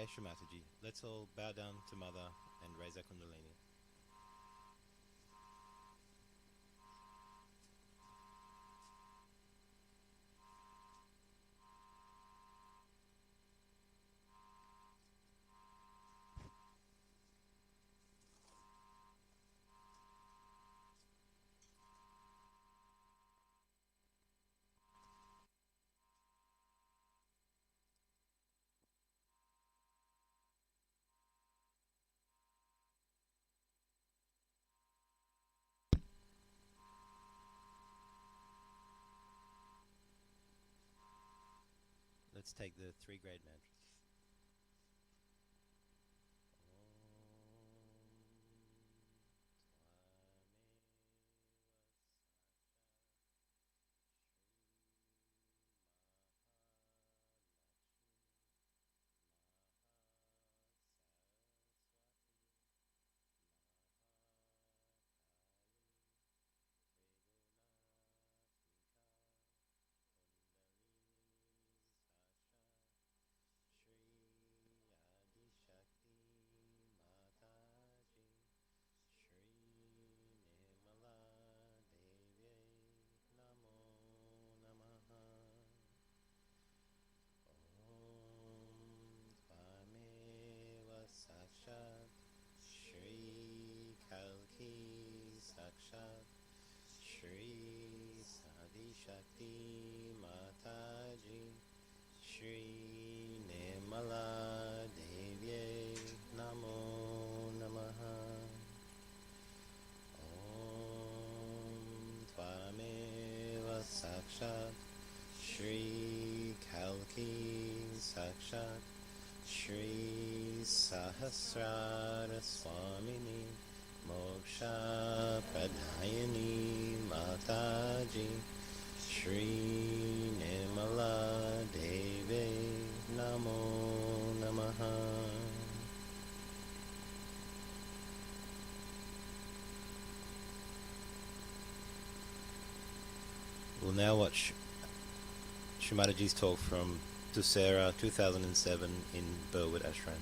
Jai Shri Mataji. Let's all bow down to Mother and raise our Kundalini. Let's take the three great mantras. Shakti Mataji, Shri Nirmala Devye Namo Namaha. Om Tvameva Sakshat Shri Kalki Sakshat Shri Sahasrara Swamini Moksha Pradayani Mataji, Shri Nirmala Deve Namo Namaha. We'll now watch Shri Mataji's talk from Dussehra 2007 in Burwood Ashram.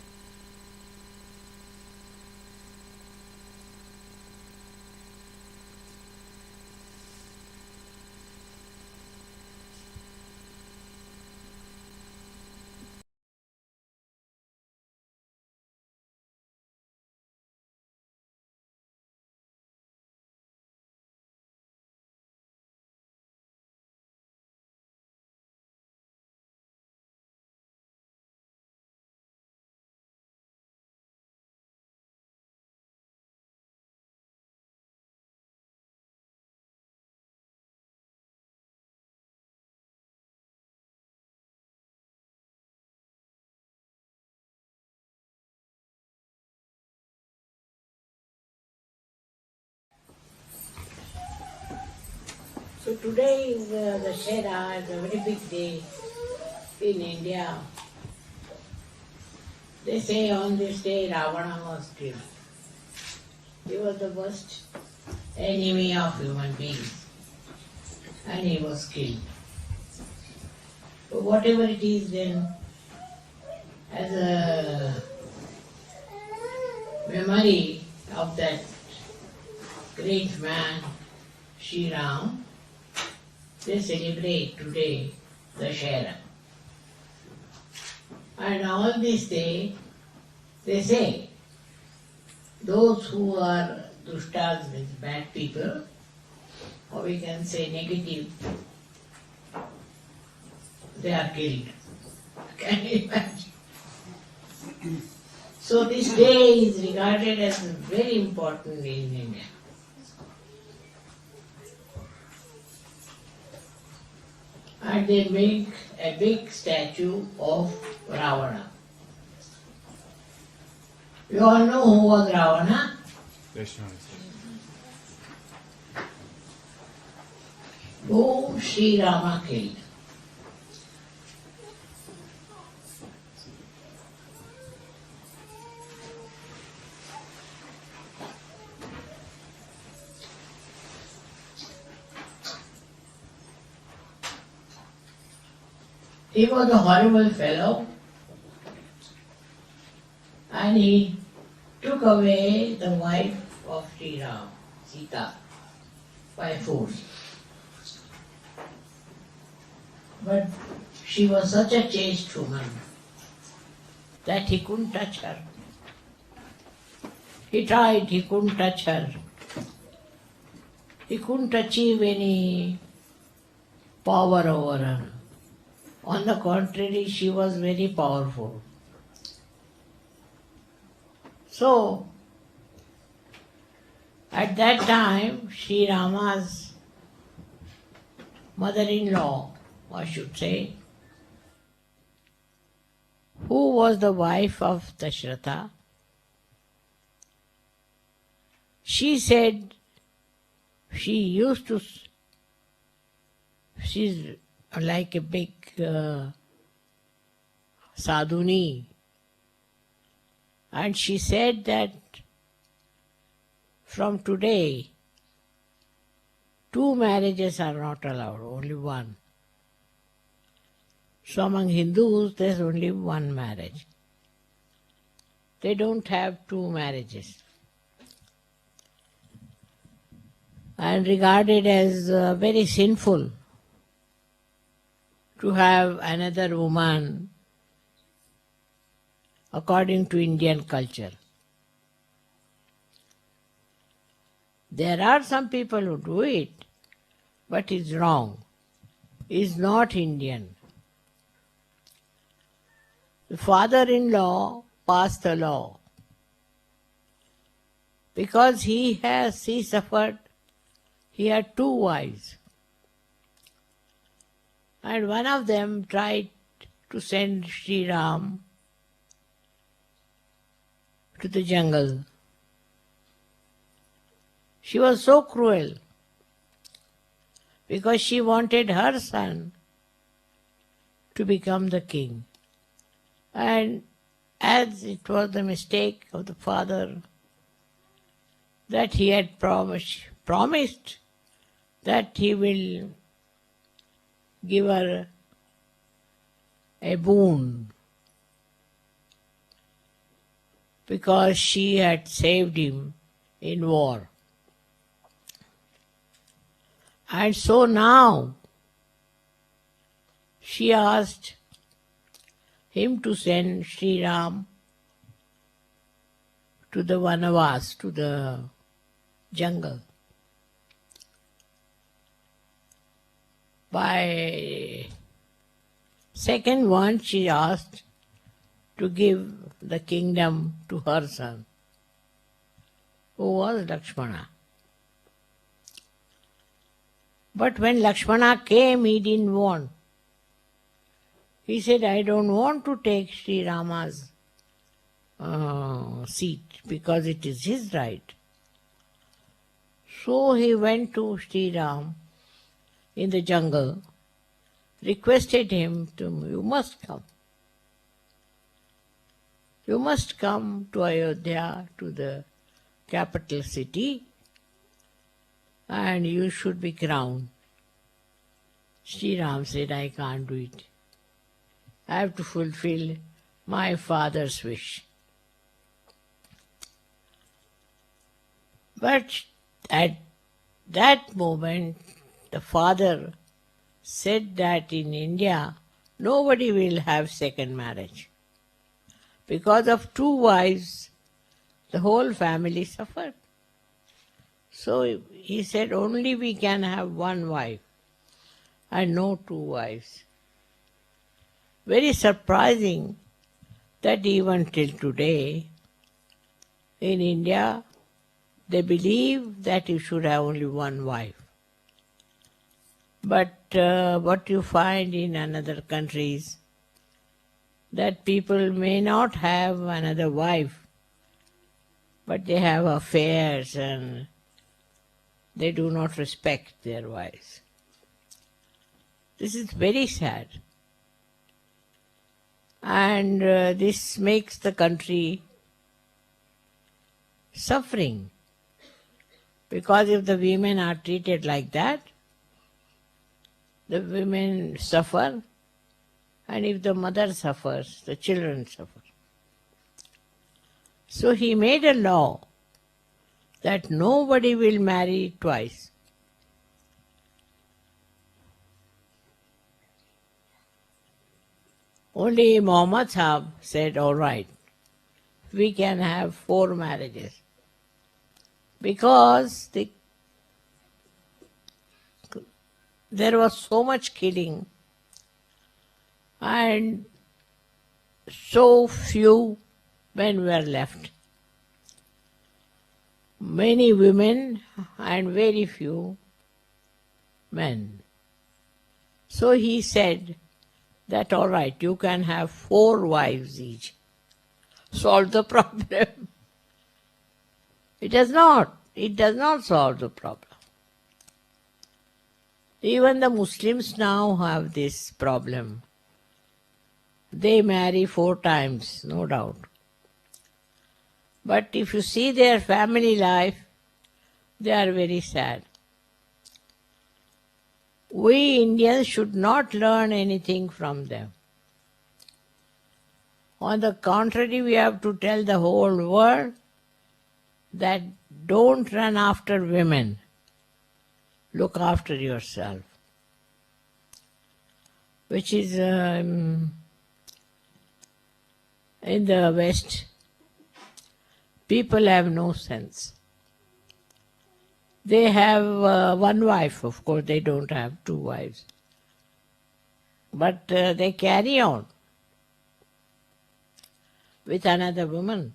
So today is the Dussehra, is a very big day in India. They say on this day Ravana was killed. He was the worst enemy of human beings and he was killed. So whatever it is then, as a memory of that great man, Shri Ram, they celebrate today the Dussehra. And on this day, they say, those who are dushtas, with bad people, or we can say negative, they are killed. Can you imagine? So this day is regarded as very important in India. And they make a big statue of Ravana. You all know who was Ravana? Who Shri Rama killed. He was a horrible fellow. and he took away the wife of Sri Ram, Sita, by force. But she was such a chaste woman that he couldn't touch her. He tried, he couldn't touch her. He couldn't achieve any power over her. On the contrary, she was very powerful. So, at that time, Sri Rama's mother-in-law, I should say, who was the wife of Dussehra, she said she's like a big sadhuni, and she said that from today, 2 marriages are not allowed, only one. So among Hindus, there's only one marriage. They don't have 2 marriages. And regarded as very sinful to have another woman according to Indian culture. There are some people who do it, but it's wrong. It's not Indian. The father-in-law passed a law because he suffered. He had 2 wives, and one of them tried to send Sri Ram to the jungle. She was so cruel because she wanted her son to become the king. And as it was the mistake of the father that he had promised that he will give her a boon because she had saved him in war. And so now she asked him to send Sri Ram to the Vanavas, to the jungle. By second one, she asked to give the kingdom to her son, who was Lakshmana. But when Lakshmana came, he didn't want. He said, I don't want to take Sri Rama's seat because it is his right. So he went to Sri Ram in the jungle, requested him to, you must come. You must come to Ayodhya, to the capital city, and you should be crowned. Sri Ram said, I can't do it. I have to fulfill my father's wish. But at that moment, the father said that in India, nobody will have second marriage. Because of 2 wives, the whole family suffered. So he said, only we can have 1 wife and no 2 wives. Very surprising that even till today, in India, they believe that you should have only 1 wife. But what you find in another countries, that people may not have another wife, but they have affairs and they do not respect their wives. This is very sad. And this makes the country suffering. Because if the women are treated like that, the women suffer, and if the mother suffers, the children suffer. So he made a law that nobody will marry twice. Only Muhammad Sahib said, all right, we can have 4 marriages. Because there was so much killing and so few men were left. Many women and very few men. So he said that all right, you can have 4 wives each. Solve the problem. It does not. It does not solve the problem. Even the Muslims now have this problem. They marry 4 times, no doubt. But if you see their family life, they are very sad. We Indians should not learn anything from them. On the contrary, we have to tell the whole world that don't run after women. Look after yourself. Which is in the West, people have no sense. They have 1 wife, of course, they don't have 2 wives. But they carry on with another woman.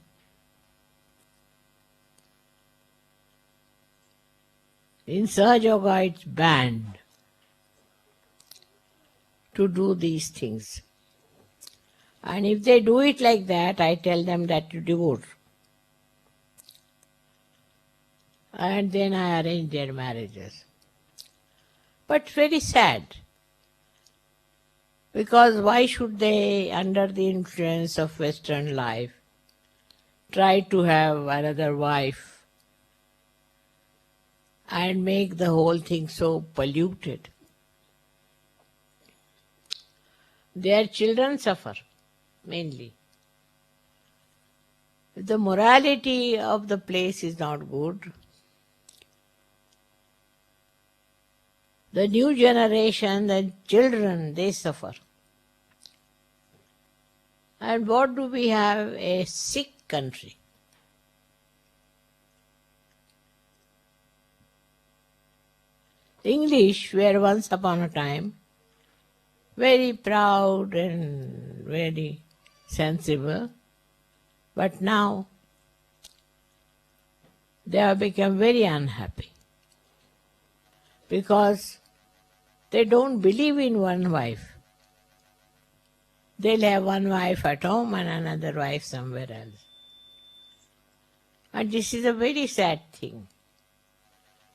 In Sahaja Yoga, it's banned to do these things. And if they do it like that, I tell them that you divorce. And then I arrange their marriages. But very sad. Because why should they, under the influence of Western life, try to have another wife and make the whole thing so polluted? Their children suffer, mainly. If the morality of the place is not good, the new generation, the children, they suffer. And what do we have? A sick country. English were once upon a time very proud and very sensible, but now they have become very unhappy because they don't believe in 1 wife. They'll have 1 wife at home and another wife somewhere else. And this is a very sad thing.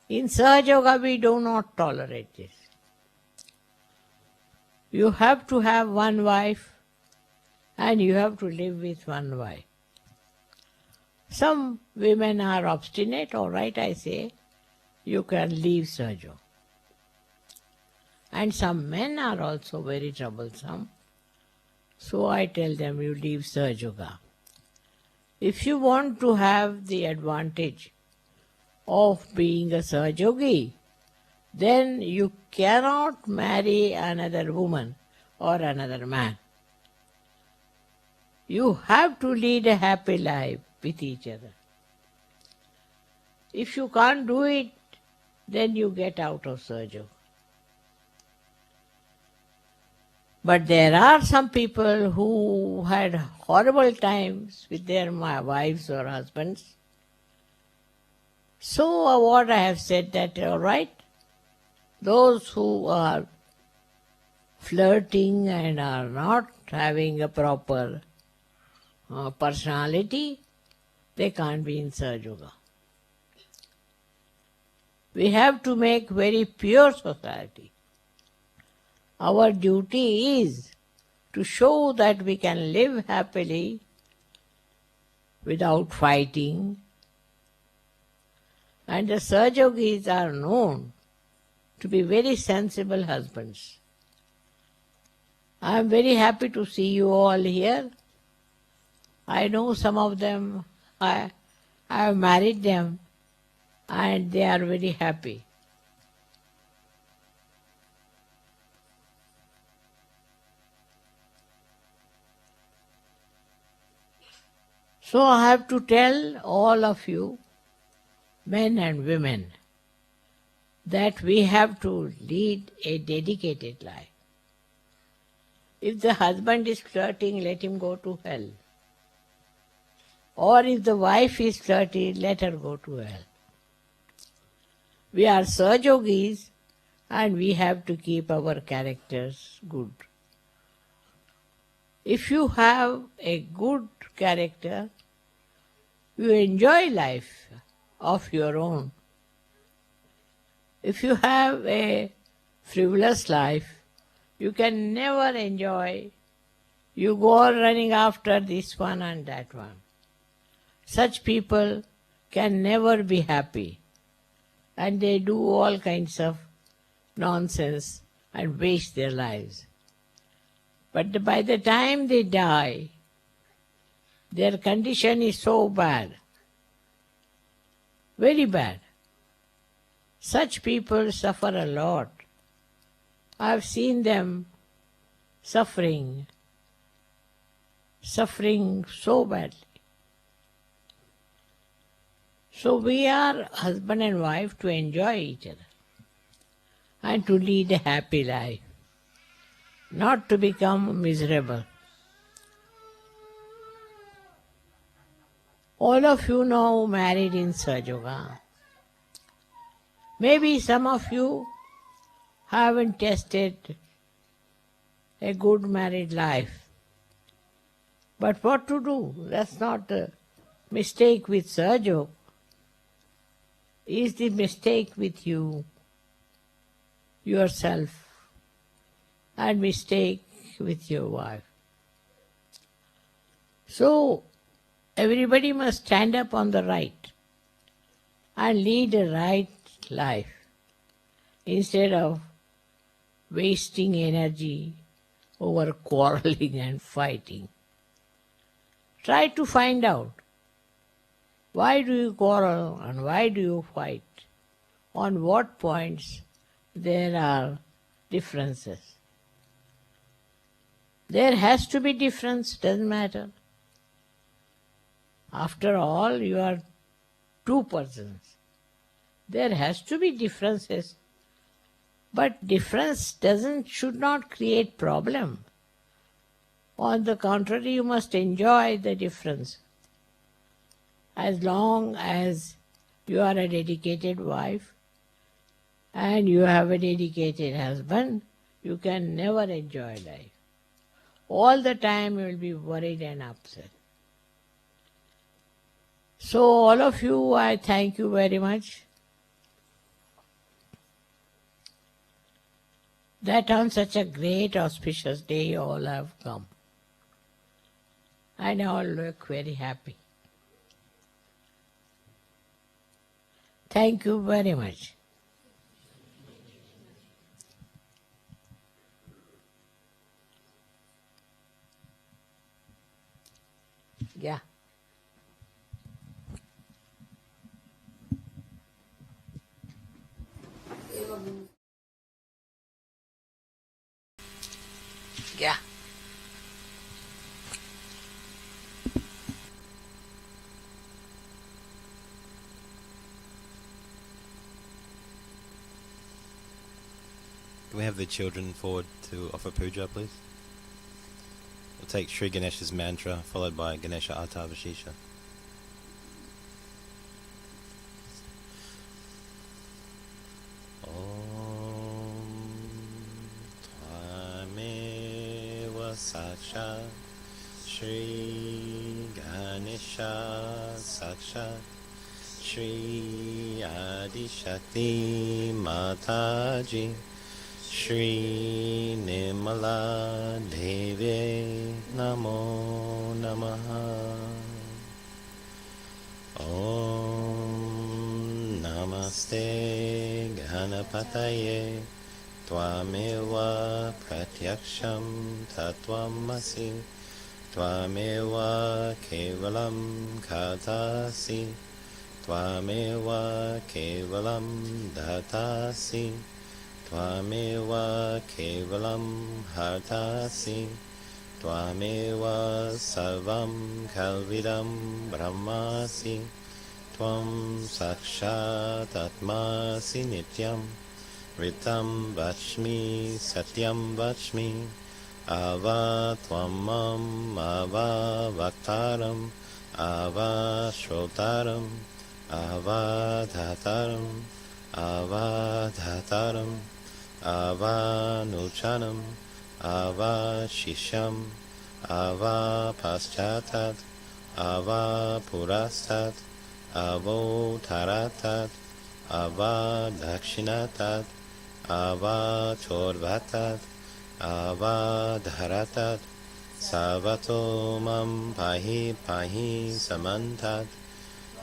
In Sahaja Yoga, we do not tolerate this. You have to have 1 wife and you have to live with 1 wife. Some women are obstinate, all right, I say, you can leave Sahaja Yoga. And some men are also very troublesome. So I tell them, you leave Sahaja Yoga. If you want to have the advantage of being a Sahaja Yogi, then you cannot marry another woman or another man. You have to lead a happy life with each other. If you can't do it, then you get out of Sahaja Yoga. But there are some people who had horrible times with their wives or husbands. So what I have said that, all right, those who are flirting and are not having a proper personality, they can't be in Sahaja Yoga. We have to make very pure society. Our duty is to show that we can live happily without fighting. And the Sahaja Yogis are known to be very sensible husbands. I am very happy to see you all here. I know some of them I have married them and they are very happy. So I have to tell all of you, men and women, that we have to lead a dedicated life. If the husband is flirting, let him go to hell. Or if the wife is flirty, let her go to hell. We are Sahajogis and we have to keep our characters good. If you have a good character, you enjoy life of your own. If you have a frivolous life, you can never enjoy. You go on running after this one and that one. Such people can never be happy, and they do all kinds of nonsense and waste their lives. But by the time they die, their condition is so bad, very bad. Such people suffer a lot. I have seen them suffering so badly. So we are husband and wife to enjoy each other and to lead a happy life, not to become miserable. All of you now married in Sahajoga. Maybe some of you haven't tested a good married life. But what to do? That's not a mistake with Sahajog. Is the mistake with you, yourself, and mistake with your wife. So, everybody must stand up on the right and lead a right life instead of wasting energy over quarreling and fighting. Try to find out why do you quarrel and why do you fight, on what points there are differences. There has to be difference, doesn't matter. After all, you are two persons. There has to be differences. But difference should not create problem. On the contrary, you must enjoy the difference. As long as you are a dedicated wife and you have a dedicated husband, you can never enjoy life. All the time you will be worried and upset. So all of you, I thank you very much that on such a great auspicious day you all have come. And all look very happy. Thank you very much. Yeah. Yeah. Can we have the children forward to offer puja, please? We'll take Sri Ganesha's mantra, followed by Ganesha Atavashisha. Sakshat Shri Ganesha Sakshat Shri Adishakti Mataji Shri Nirmala Devi Namo Namaha. Om Namaste Ganapataye Tvameva pratyaksham tattvamasi Tvameva kevalam khatasi, Tvameva kevalam datasi, Tvameva kevalam hartasi, Tvameva sarvam kalvidam brahmasi, Tvam sakshat atmasi nityam, Ritam vachmi satyam vachmi, Ava tvamam ava vaktaram, Ava shrotaram, Ava dhataram, Ava dhataram, Ava nuchanam, Ava shisham, Ava paschatat, Ava purastat, Avo taratat, Ava dakshinatat, Ava chorvatat, Ava dharatat, Savato mam pahi pahi samantat,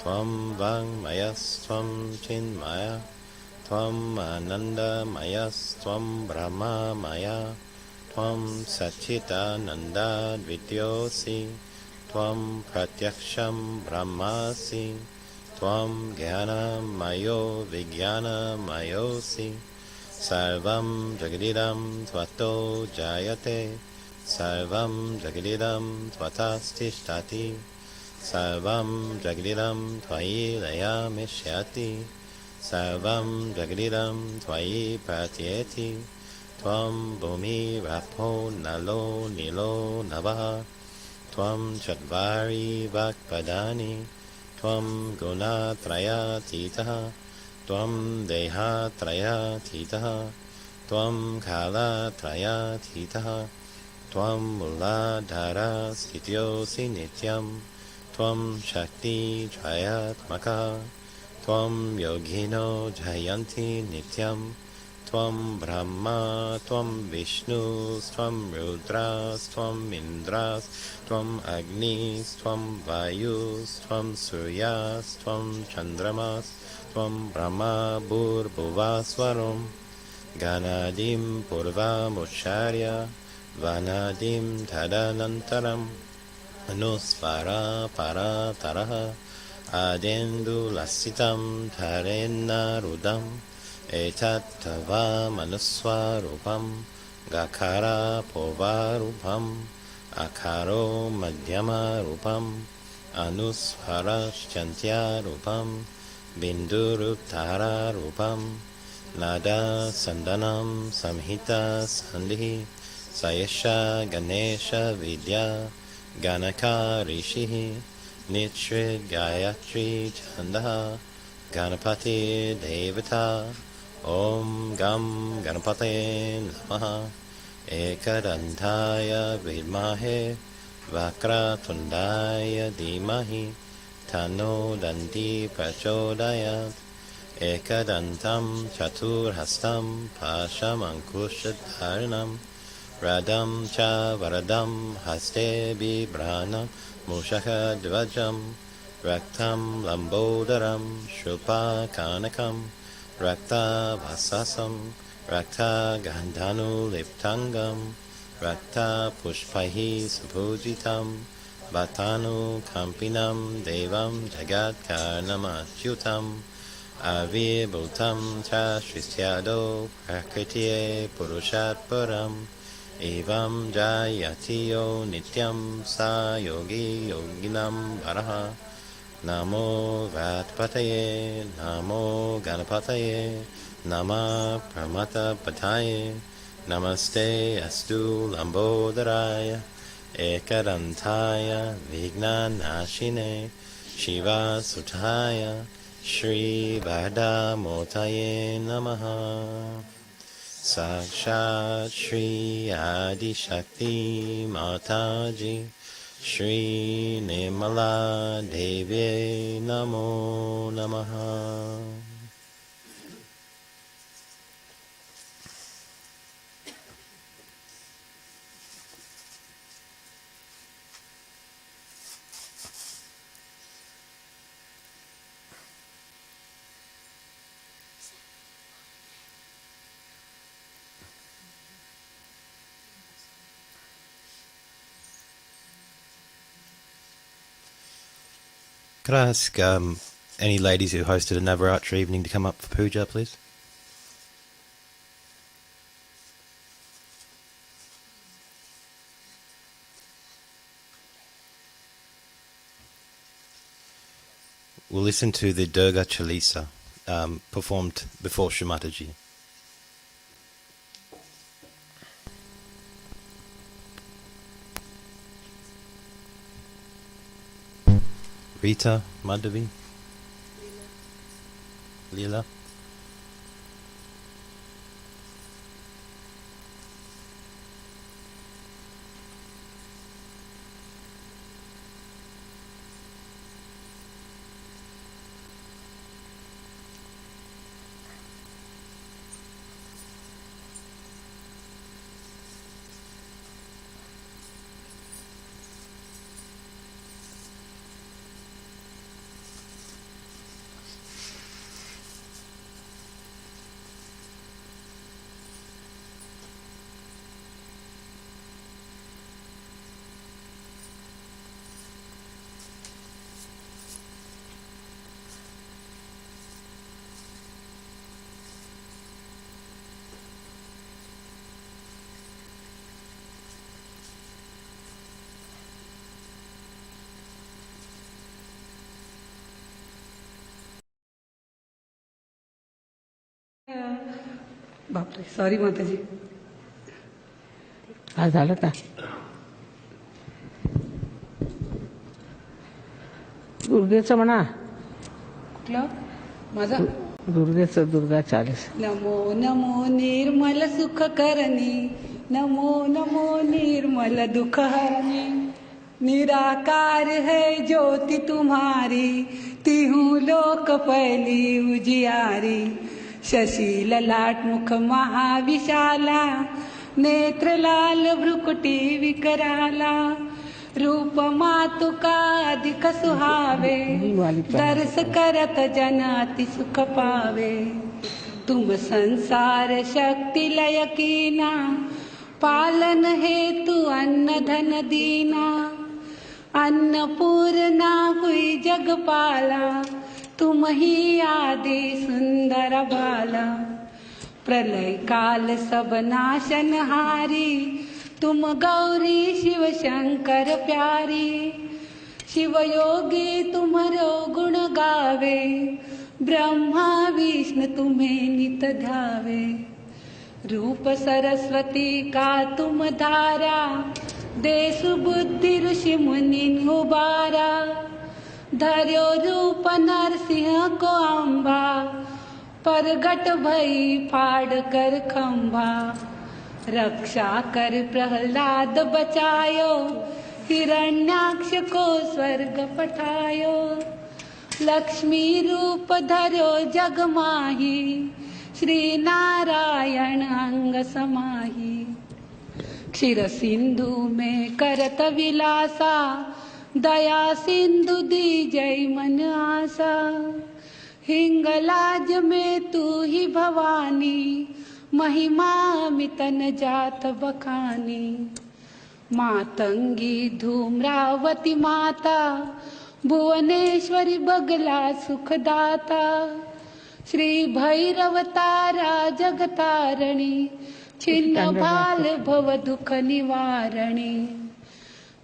Tvam vang mayas tvam chinmaya, Tvam ananda mayas tvam brahma maya, Tvam satchitananda vidyosi, Tvam pratyaksham brahmasi, Tvam jnana mayo vijnana mayosi, Sarvam jagadidam tvato jayate, Sarvam jagadidam tvatastishtati, Sarvam jagadidam tvayi layamishyati, Sarvam jagadidam tvayi pratyeti, Tvam bhumi rapo nalo nilo navaha, Tvam chatvari vakpadani, Tvam gunatraya titaha, Tvam deha traya titaha, Tvam kala traya titaha, Tvam muladhara sthityosi nityam, Tvam shakti trayatmaka, Tvam yogino jayanti nityam, Tvam Brahma, Tvam Vishnu, Tvam Rudras, Tvam Indras, Tvam Agnis, Tvam Vayus, Tvam Suryas, Tvam Chandramas, Tvam Brahma Bhuvaswaram, Ganadim Purvamucharya, Vanadim Tadanantaram, Anusvara Parataraha, Adendu Lasitam Tarena Rudam, Etat tava manuswarupam, Gakara povarupam, Akaro madhyama rupam, Anusvarashchantya rupam, Binduruttara rupam, Nada sandanam samhita sandhi, Sayasha Ganesha vidya, Ganaka rishihi, Nitrit Gayatri chandaha, Ganapati devata, Om Gam Ganapate Namaha, Ekadantaya Vidmahe, Vakratundaya Dhimahi, Tano Danti Prachodayat, Ekadantam Chaturhastam Pashamankushadharanam, Radam Cha Varadam Haste Bibranam Mushaka Dvajam, Raktam Lambodaram Shrupa Kanakam, Rakta Vasasam, Rakta Gandhanu Liptangam, Rakta Pushpahi Sapujitam, Bhatanu Kampinam Devam Jagat Karnamachyutam, Avir Bhutam Cha Shristyado Prakritiye Purushat Param, Evam Jayatiyo Nityam Sa Yogi Yoginam Varaha, Namo Vatpataye, Namo Ganapataye, Nama Pramata Pataye, Namaste Astu Lambodharaya, Ekadantaya Vignanashine, Shiva Sutaya, Shri Vada Motaye Namaha. Sakshat Shri Adi Shakti Mataji, Shri Nirmala Devi Namo Namaha. Could I ask any ladies who hosted a Navaratri evening to come up for puja, please? We'll listen to the Durga Chalisa performed before Shri Mataji. Rita, Madhavi, Leela. बापरे, sorry माताजी. हा झालं का? दुर्गेचं म्हणा. कुठलं? माझा दुर्गेचं दुर्गा चालीस. नमो नमो निर्मल सुख करणी, नमो नमो निर्मल दुख हरणी. निराकार है ज्योति तुम्हारी, तिहु लोक पहली उजियारी. शशि ललाट मुख महाविशाला, नेत्र लाल भ्रुकुटी विकराला. रूप मातुका अधिक सुहावे, दर्श करत जन अति सुख पावे. तुम संसार शक्ति लय कीना, पालन हेतु अन्न धन दीना. अन्नपूर्णा हुई जगपाला, तुम ही आदि सुंदर बाला. प्रलय काल सब नाशनहारी, तुम गौरी शिव शंकर प्यारी. शिव योगी तुम्हारो गुण गावे, ब्रह्मा विष्णु तुम्हें नित ध्यावे. रूप सरस्वती का तुम धारा, देश बुद्धि ऋषि मुनि उबारा. धर्यो रूप नरसिंह को अम्बा, परगट भई फाड़ कर खंभा. रक्षा कर प्रहलाद बचायो, हिरण्याक्ष को स्वर्ग पठायो. लक्ष्मी रूप धर्यो जग माही, श्री नारायण अंग समाही. क्षीर सिंधु में करत विलासा, दया सिंधु दीजय मन आसा. हिंगलाज में तू ही भवानी, महिमा मितन जात बखानी. मातंगी धूम्रावती माता, भुवनेश्वरी बगला सुखदाता. श्री भैरव तारा जगतारणी, छिन्न भाल भव दुख निवारणी.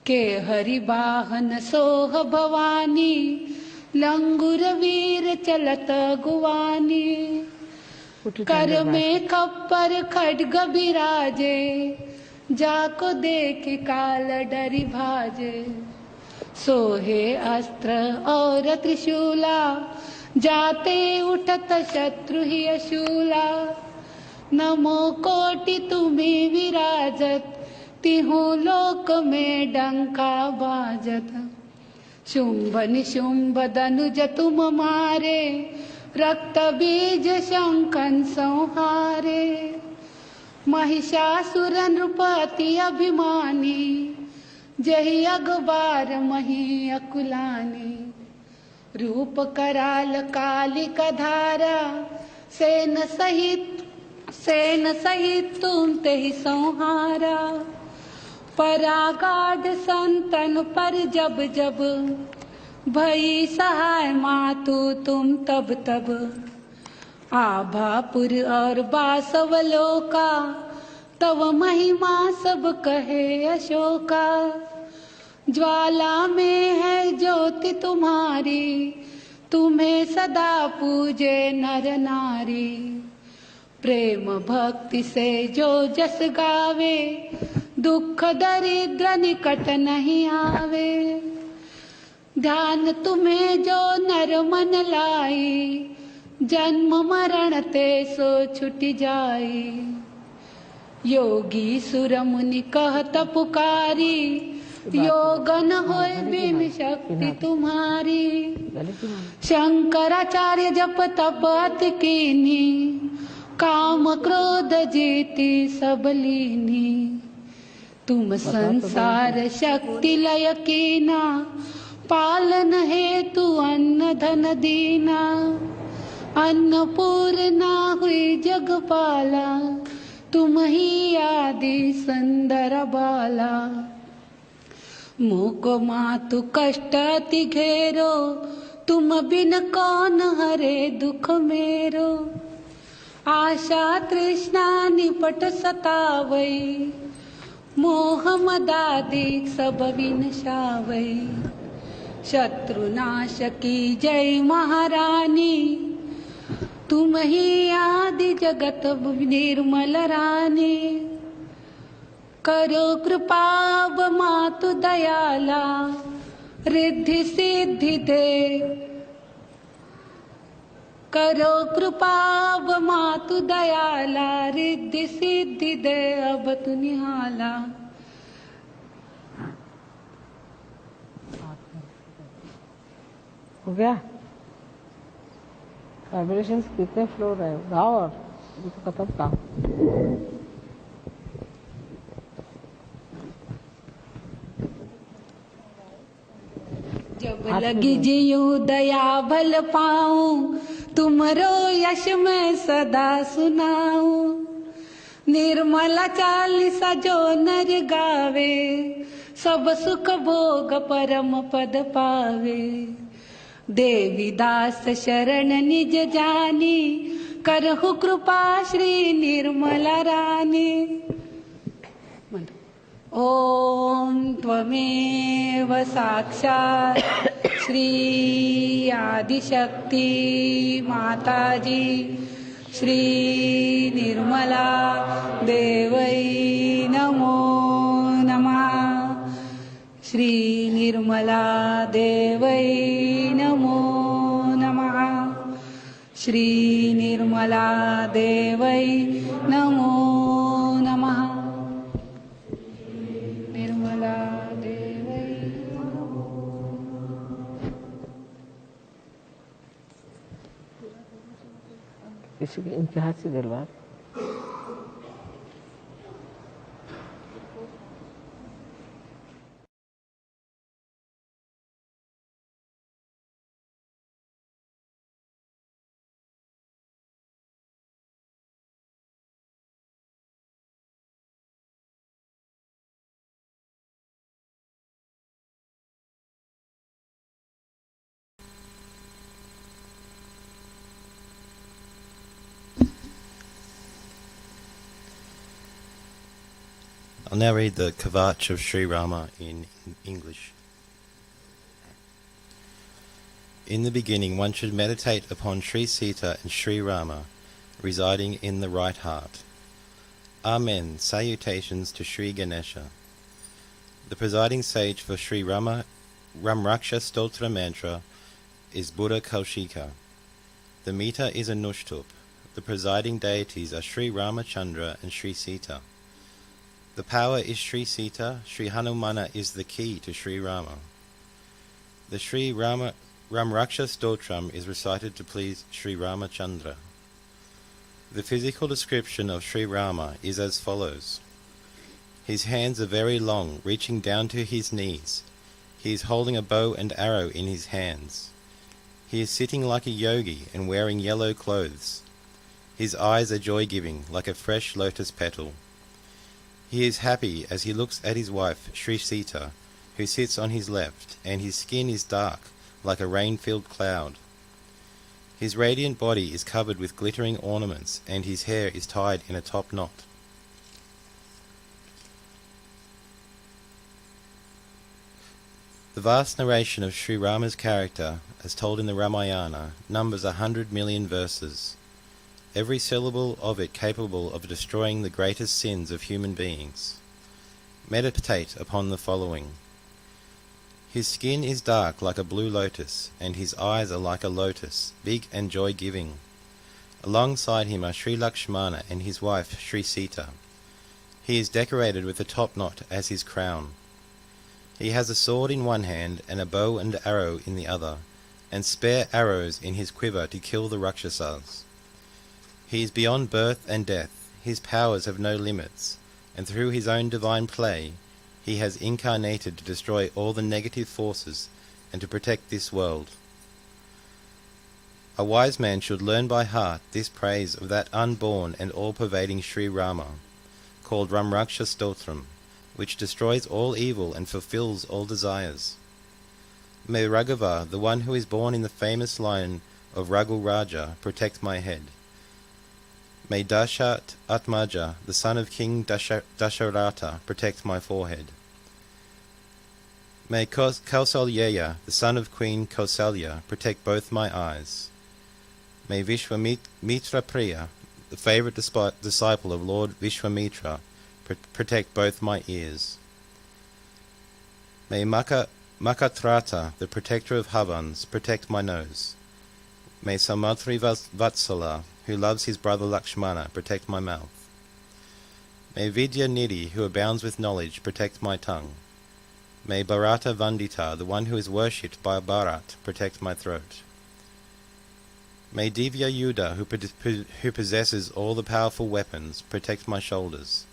के हरि वाहन सोह भवानी, लंगुर वीर चलत गुवानी. कर में खप्पर खड्ग बिराजे, जाको देख काल डरि भाजे. सोहे अस्त्र और त्रिशूला, जाते उठत शत्रु ही अशूला. नमो कोटि तुम्हें विराजत, तिहु लोक में डंका बाजत. शुंभ निशुंभ धनुज तुम मारे, रक्त बीज शंखन संहारे. महिषासुर नृपति अभिमानी, जहि अगबार मही अकुलानी. रूप कराल कालिक धारा, सेन सहित तुम तेहि संहारा. परागाढ़ संतन पर जब जब, भई सहाय मातु तुम तब तब, आभापुर और बासवलोका, तव महिमा सब कहे अशोका। ज्वाला में है ज्योति तुम्हारी, तुम्हें सदा पूजे नर नारी। प्रेम भक्ति से जो जस गावे, दुख दरिद्र निकट नहीं आवे। ध्यान तुम्हें जो नर मन लाई, जन्म मरण ते सो छुट जाई। योगी सुर मुनि कहत पुकारी, योगन होय बिन शक्ति तुम्हारी। शंकराचार्य जप तप अति कीन्ही, काम क्रोध जीति सब लीन्ही। तुम संसार शक्ति लय कीना, पालन हेतु अन्न धन दीना। अन्नपूर्णा हुई जगपाला, तुम ही आदि सुंदर बाला। मोको मातु कष्ट अति घेरो, तुम बिन कौन हरे दुख मेरो। आशा तृष्णा निपट सतावई, मोह मदादि सब विनशावई। शत्रुनाश की जय महारानी, तुम ही आदि जगत निर्मल रानी। करो कृपा अब मातु दयाला, रिद्धि सिद्धि दे। करो कृपा अब मातु दयाला, रिद्धि सिद्धि दे अब तु निहाला। हो गया? वाइब्रेशंस कितने फ्लो रहे, गाओ और अभी तो खत्म का। जब लगी जियो दया भल पाऊं, तुमरो यश मैं सदा सुनाऊं। निर्मला चालीसा जो नर गावे, सब सुख भोग परम पद पावे। देवी दास शरण निज जानी, करहु कृपा श्री निर्मला रानी। ओम त्वमेव साक्षात् श्री आदिशक्ति माताजी, श्री निर्मला देवै नमो नमः। श्री निर्मला देवै नमो नमः। श्री निर्मला देवै नमो नमः। निर्मला देवै इनके हाथ से दिलवा। I'll now read the Kavach of Shri Rama in English. In the beginning, one should meditate upon Shri Sita and Shri Rama, residing in the right heart. Amen. Salutations to Shri Ganesha. The presiding sage for Shri Rama Ramraksha Stotra mantra is Buddha Kaushika. The meter is a Nushtup. The presiding deities are Shri Ramachandra and Shri Sita. The power is Shri Sita. Shri Hanumana is the key to Shri Rama. The Shri Ramraksha Stotram is recited to please Shri Ramachandra. The physical description of Shri Rama is as follows. His hands are very long, reaching down to his knees. He is holding a bow and arrow in his hands. He is sitting like a yogi and wearing yellow clothes. His eyes are joy-giving, like a fresh lotus petal. He is happy as he looks at his wife, Shri Sita, who sits on his left, and his skin is dark, like a rain-filled cloud. His radiant body is covered with glittering ornaments, and his hair is tied in a top knot. The vast narration of Sri Rama's character, as told in the Ramayana, numbers 100 million verses, every syllable of it capable of destroying the greatest sins of human beings. Meditate upon the following. His skin is dark like a blue lotus, and his eyes are like a lotus, big and joy-giving. Alongside him are Sri Lakshmana and his wife Sri Sita. He is decorated with a top knot as his crown. He has a sword in one hand and a bow and arrow in the other, and spare arrows in his quiver to kill the Rakshasas. He is beyond birth and death, his powers have no limits, and through his own divine play, he has incarnated to destroy all the negative forces and to protect this world. A wise man should learn by heart this praise of that unborn and all-pervading Sri Rama, called Ramraksha Stotram, which destroys all evil and fulfills all desires. May Raghava, the one who is born in the famous line of Raghu Raja, protect my head. May Dashat Atmaja, the son of King Dasharatha, protect my forehead. May Kausalyeya, the son of Queen Kausalya, protect both my eyes. May Vishwamitra Priya, the favourite disciple of Lord Vishwamitra, protect both my ears. May Makatrata, the protector of Havans, protect my nose. May Samatri Vatsala, who loves his brother Lakshmana, protect my mouth. May Vidya Nidhi, who abounds with knowledge, protect my tongue. May Bharata Vandita, the one who is worshipped by Bharat, protect my throat. May Divya Yuddha, who possesses all the powerful weapons, protect my shoulders.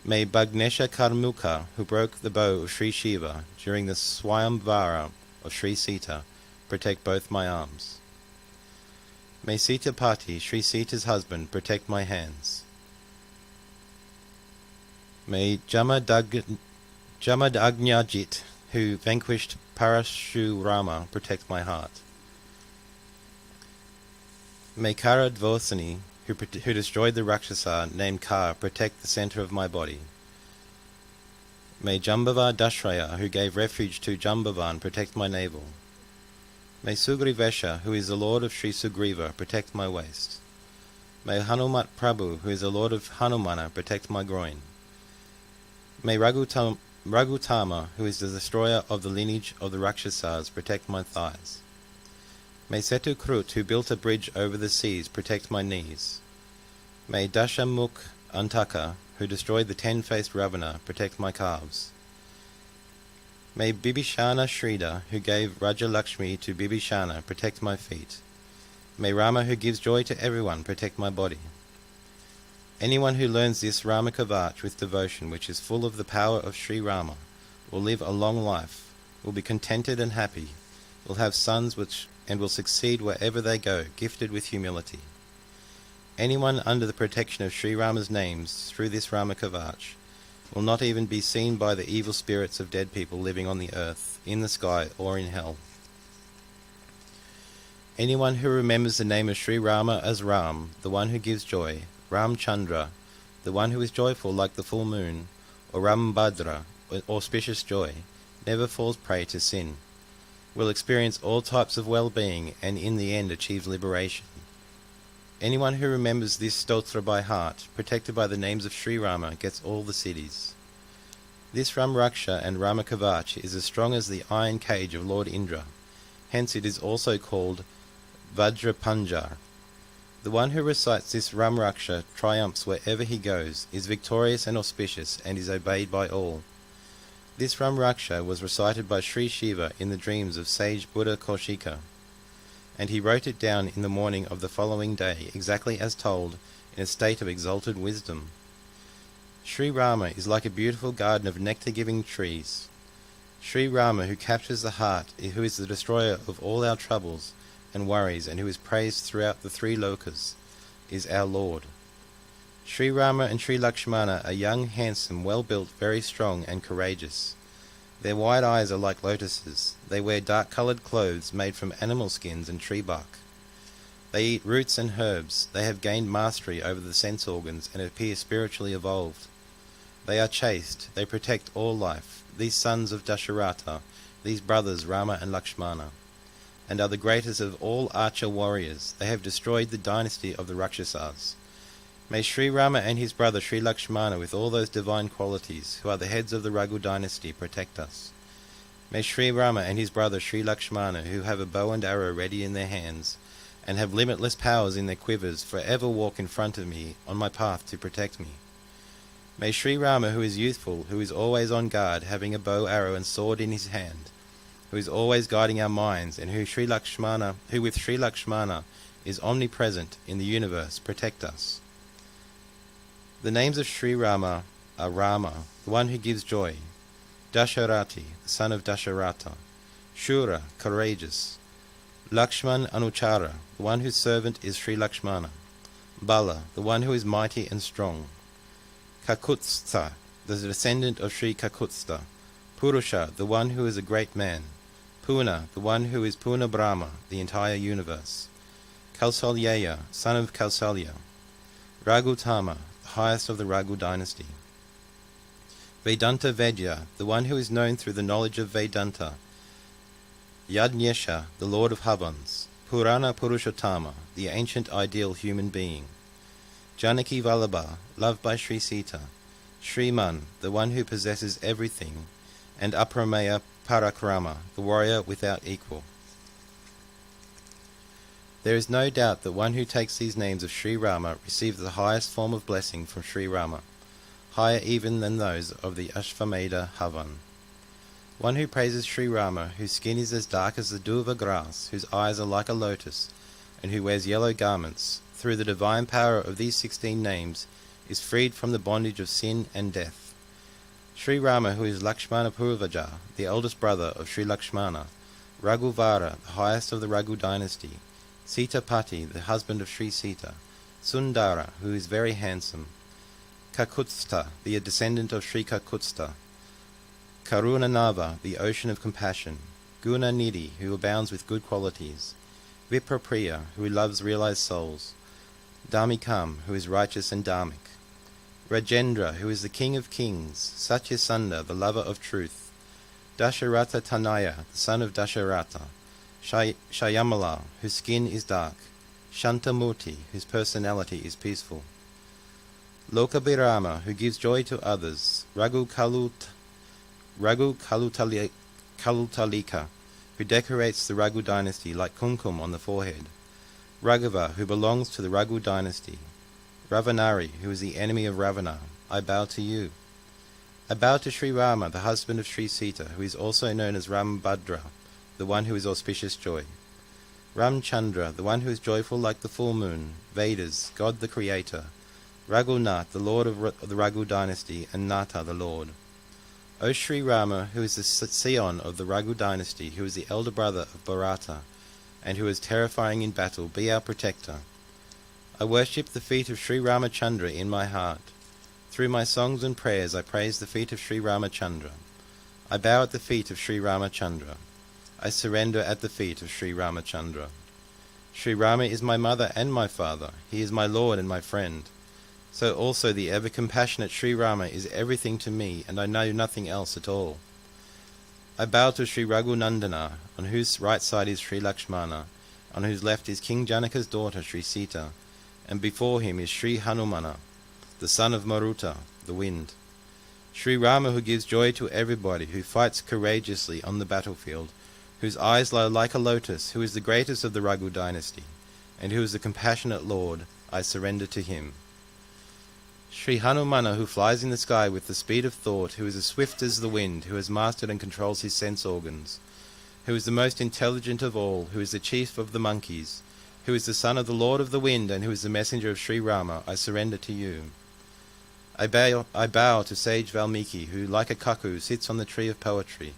May Bhagnesha Karmuka, who broke the bow of Sri Shiva during the Swayamvara of Sri Sita, protect both my arms. May Sitapati, Sri Sita's husband, protect my hands. May Jamadagnyajit, who vanquished Parashurama, protect my heart. May Karadvosani, who destroyed the Rakshasa named Kar, protect the centre of my body. May Jambava Dashraya, who gave refuge to Jambavan, protect my navel. May Sugrivesha, who is the lord of Sri Sugriva, protect my waist. May Hanumat Prabhu, who is the lord of Hanumana, protect my groin. May Raghutama, who is the destroyer of the lineage of the Rakshasas, protect my thighs. May Setukrut, who built a bridge over the seas, protect my knees. May Dashamukh Antaka, who destroyed the 10-faced Ravana, protect my calves. May Bibhishana Shrida, who gave Raja Lakshmi to Bibhishana, protect my feet. May Rama, who gives joy to everyone, protect my body. Anyone who learns this Rama Kavach with devotion, which is full of the power of Sri Rama, will live a long life, will be contented and happy, will have sons and will succeed wherever they go, gifted with humility. Anyone under the protection of Sri Rama's names through this Rama Kavach will not even be seen by the evil spirits of dead people living on the earth, in the sky, or in hell. Anyone who remembers the name of Sri Rama as Ram, the one who gives joy, Ramchandra, the one who is joyful like the full moon, or Rambhadra, auspicious joy, never falls prey to sin, will experience all types of well-being, and in the end achieves liberation. Anyone who remembers this stotra by heart, protected by the names of Sri Rama, gets all the siddhis. This Ramraksha and Rama Kavach is as strong as the iron cage of Lord Indra. Hence it is also called Vajrapanjar. The one who recites this Ramraksha triumphs wherever he goes, is victorious and auspicious, and is obeyed by all. This Ramraksha was recited by Sri Shiva in the dreams of sage Buddha Kaushika, and he wrote it down in the morning of the following day, exactly as told, in a state of exalted wisdom. Sri Rama is like a beautiful garden of nectar-giving trees. Sri Rama, who captures the heart, who is the destroyer of all our troubles and worries, and who is praised throughout the 3 lokas, is our Lord. Sri Rama and Sri Lakshmana are young, handsome, well-built, very strong, and courageous. Their wide eyes are like lotuses. They wear dark-coloured clothes made from animal skins and tree bark. They eat roots and herbs. They have gained mastery over the sense organs and appear spiritually evolved. They are chaste. They protect all life. These sons of Dussehra, these brothers Rama and Lakshmana, and are the greatest of all archer warriors. They have destroyed the dynasty of the Rakshasas. May Sri Rama and his brother Sri Lakshmana, with all those divine qualities, who are the heads of the Raghu dynasty, protect us. May Sri Rama and his brother Sri Lakshmana, who have a bow and arrow ready in their hands, and have limitless powers in their quivers, forever walk in front of me on my path to protect me. May Sri Rama, who is youthful, who is always on guard, having a bow, arrow, and sword in his hand, who is always guiding our minds, and who with Sri Lakshmana is omnipresent in the universe, protect us. The names of Sri Rama are Rama, the one who gives joy; Dasharati, the son of Dasharata; Shura, courageous; Lakshman Anuchara, the one whose servant is Sri Lakshmana; Bala, the one who is mighty and strong; Kakutstha, the descendant of Sri Kakutstha; Purusha, the one who is a great man; Puna, the one who is Puna Brahma, the entire universe; Kausalyeya, son of Kausalya; Raghutama, the highest of the Raghu dynasty; Vedanta Vedya, the one who is known through the knowledge of Vedanta; Yadnyesha, the lord of Havans; Purana Purushottama, the ancient ideal human being; Janaki Vallabha, loved by Sri Sita; Shriman, the one who possesses everything; and Aprameya Parakrama, the warrior without equal. There is no doubt that one who takes these names of Sri Rama receives the highest form of blessing from Sri Rama, higher even than those of the Ashvamedha Havan. One who praises Sri Rama, whose skin is as dark as the dew of a grass, whose eyes are like a lotus, and who wears yellow garments, through the divine power of these 16 names, is freed from the bondage of sin and death. Sri Rama, who is Lakshmana Purvaja, the eldest brother of Sri Lakshmana; Raghuvara, the highest of the Raghu dynasty; Sitapati, the husband of Sri Sita; Sundara, who is very handsome; Kakutstha, the descendant of Sri Kakutstha; Karunanava, the ocean of compassion; Guna Nidhi, who abounds with good qualities; Viprapriya, who loves realized souls; Dharmikam, who is righteous and dharmic; Rajendra, who is the king of kings; Satyasanda, the lover of truth; Dasharata Tanaya, the son of Dasharata; Shayamala, whose skin is dark; Shantamurti, whose personality is peaceful; Lokabirama, who gives joy to others; Raghu Kalutalika, who decorates the Raghu dynasty like kumkum on the forehead; Raghava, who belongs to the Raghu dynasty; Ravanari, who is the enemy of Ravana. I bow to you. I bow to Sri Rama, the husband of Sri Sita, who is also known as Rambhadra, the one who is auspicious joy; Ramchandra, the one who is joyful like the full moon; Vedas, God the creator; Raghunath, the lord of the Raghu dynasty, and Natha, the lord. O Sri Rama, who is the scion of the Raghu dynasty, who is the elder brother of Bharata, and who is terrifying in battle, be our protector. I worship the feet of Sri Ramachandra in my heart. Through my songs and prayers I praise the feet of Sri Ramachandra. I bow at the feet of Sri Ramachandra. I surrender at the feet of Sri Ramachandra. Sri Rama is my mother and my father. He is my lord and my friend. So also the ever-compassionate Sri Rama is everything to me, and I know nothing else at all. I bow to Sri Raghunandana, on whose right side is Sri Lakshmana, on whose left is King Janaka's daughter Sri Sita, and before him is Sri Hanumana, the son of Maruta, the wind. Sri Rama, who gives joy to everybody, who fights courageously on the battlefield, whose eyes lie like a lotus, who is the greatest of the Raghu dynasty, and who is the compassionate Lord, I surrender to him. Sri Hanumana, who flies in the sky with the speed of thought, who is as swift as the wind, who has mastered and controls his sense organs, who is the most intelligent of all, who is the chief of the monkeys, who is the son of the Lord of the Wind, and who is the messenger of Sri Rama, I surrender to you. I bow to sage Valmiki, who, like a cuckoo, sits on the tree of poetry,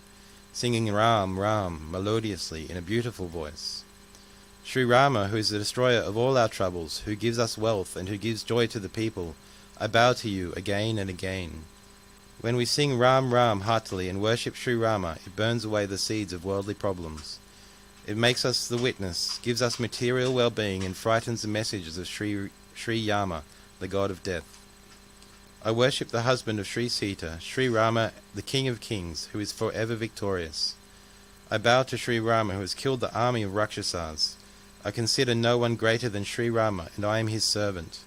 singing Ram, Ram, melodiously in a beautiful voice. Sri Rama, who is the destroyer of all our troubles, who gives us wealth, and who gives joy to the people, I bow to you again and again. When we sing Ram Ram heartily and worship Sri Rama, it burns away the seeds of worldly problems. It makes us the witness, gives us material well-being, and frightens the messages of Sri Yama, the god of death. I worship the husband of Sri Sita, Sri Rama, the King of Kings, who is forever victorious. I bow to Sri Rama, who has killed the army of Rakshasas. I consider no one greater than Sri Rama, and I am his servant.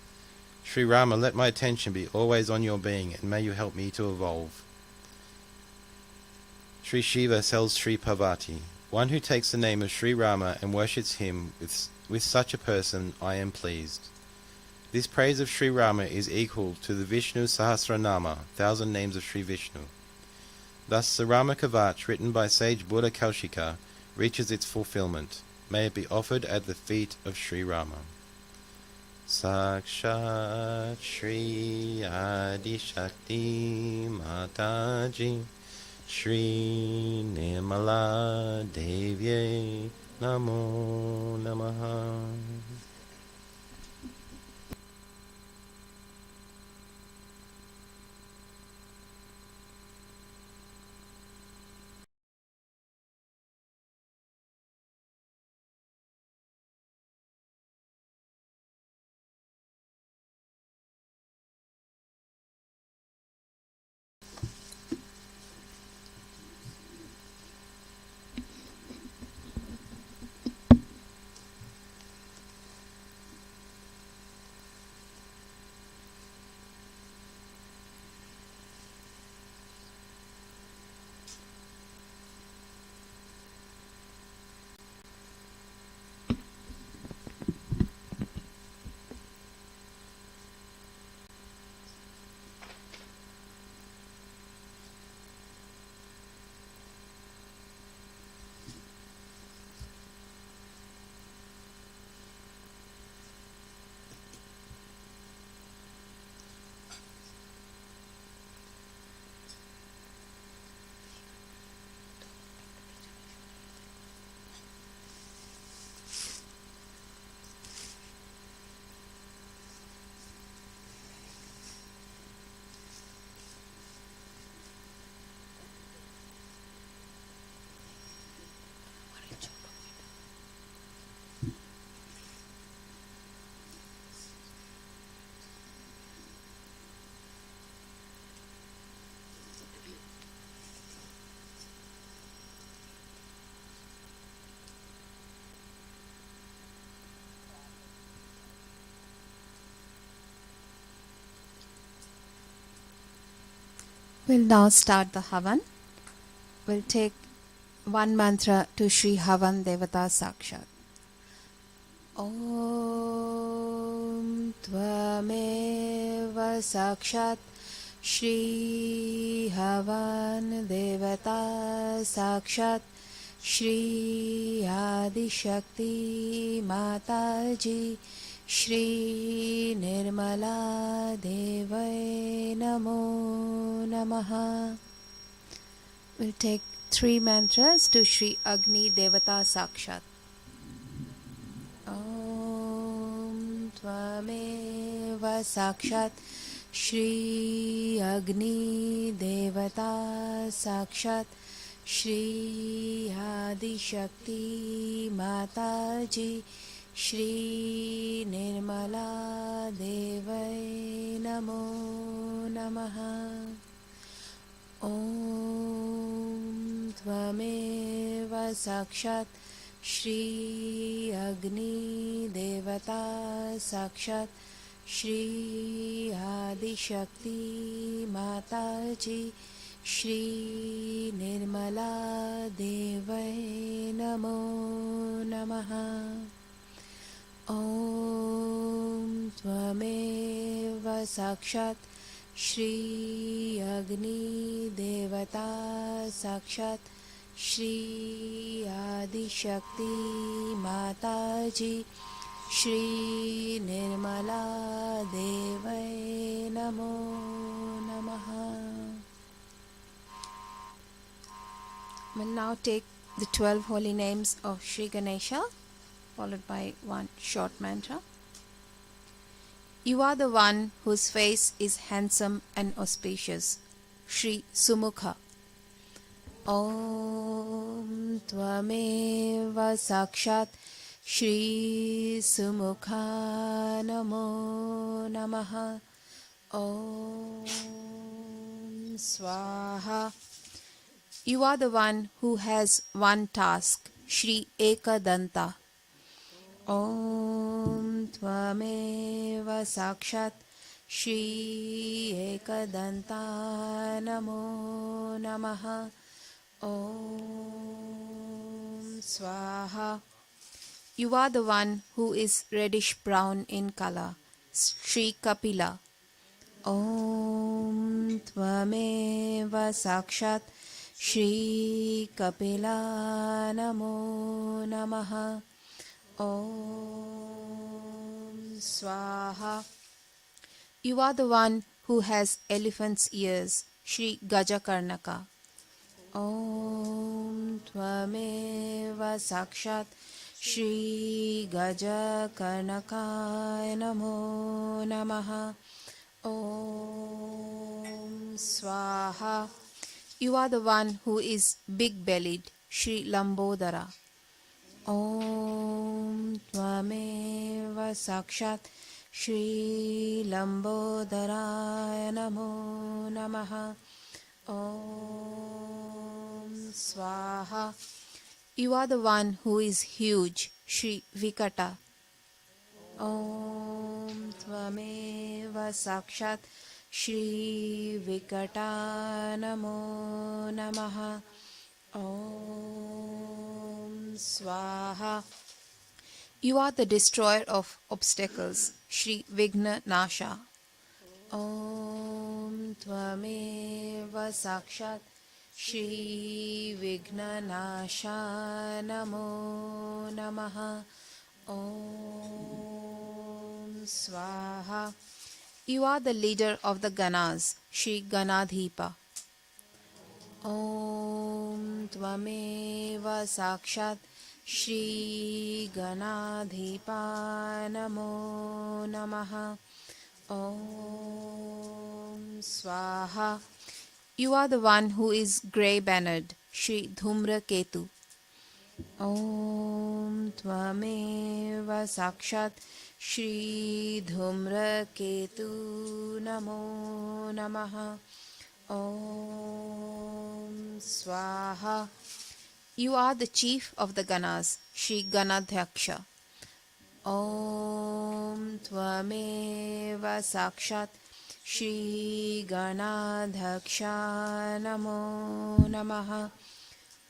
Sri Rama, let my attention be always on your being, and may you help me to evolve. Sri Shiva tells Sri Parvati, one who takes the name of Sri Rama and worships him, with such a person I am pleased. This praise of Sri Rama is equal to the Vishnu Sahasranama, 1,000 names of Sri Vishnu. Thus the Rama Kavach, written by sage Buddha Kaushika, reaches its fulfillment. May it be offered at the feet of Sri Rama. Sakshat Shri Adi Shakti Mataji Shri Nirmala Devye Namo Namaha. We'll now start the Havan. We'll take one mantra to Shri Havan Devata Sakshat. Om Tvameva Sakshat Shri Havan Devata Sakshat Shri Adi Shakti Mataji Shri Nirmala Devai Namo Namaha. We'll take 3 mantras to Shri Agni Devata Sakshat. Om Tvameva Sakshat Shri Agni Devata Sakshat Shri Adi Shakti Mataji Shri Nirmala Devai Namo Namaha. Om Tvameva Sakshat Shri Agni Devata Sakshat Shri Adi Shakti Mataji Shri Nirmala Devai Namo Namaha. Om Tvameva Sakshat Shri Agni Devata Sakshat Shri Adi Shakti Mataji Shri Nirmala Devai Namo Namaha. We'll now take the 12 holy names of Shri Ganesha, followed by one short mantra. You are the one whose face is handsome and auspicious, Shri Sumukha. Om Tvameva Sakshat Shri Sumukha Namo Namaha. Om Swaha. You are the one who has one task, Shri Ekadanta. Om Tvameva Sakshat Shri Ekadanta Namo Namaha. Om Swaha. You are the one who is reddish brown in color, Shri Kapila. Om Tvameva Sakshat Shri Kapila Namo Namaha. Om Swaha. You are the one who has elephant's ears, Shri Gajakarnaka. Om Tvameva Sakshat Shri Gajakarnaka Namo Namaha. Om Swaha. You are the one who is big-bellied, Shri Lambodara. Om Tvameva Sakshat Shri Lambodara Namo Namaha. Om Swaha. You are the one who is huge, Shri Vikata. Om Tvameva Sakshat Shri Vikata Namo Namaha. Om Swaha. You are the destroyer of obstacles, Shri Vigna Nasha. Om Tvameva Sakshat Shri Vigna Nasha Namo Namaha. Om Swaha. You are the leader of the Ganas, Shri Ganadhipa. Om Tvameva Sakshat Shri Ganadhipa Namo Namaha. Om Swaha. You are the one who is grey-bannered, Shri Dhumra Ketu. Om Tvameva Sakshat Shri Dhumra Ketu Namo Namaha. Om Swaha. You are the chief of the Ganas, Shri Ganadhyaksha. Om Tvameva Sakshat Shri Ganadhaksha Namo Namaha.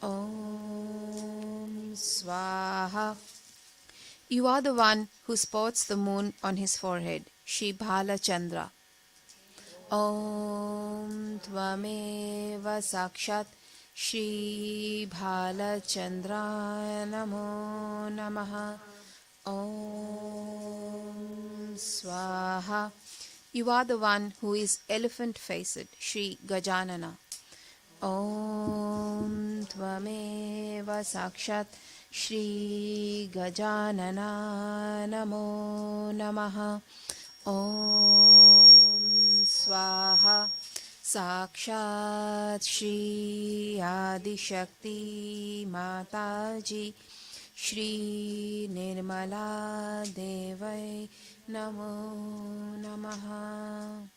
Om Swaha. You are the one who sports the moon on his forehead, Shri Bhala Chandra. Om Tvameva Sakshat Shri Bhala Chandra Namo Namaha. Om Swaha. You are the one who is elephant-faced, Shri Gajanana. Om Tvameva Sakshat Shri Gajanana Namo Namaha. Om Swaha. Sakshat Shri Adi Shakti Mataji Shri Nirmala Devai Namo Namaha.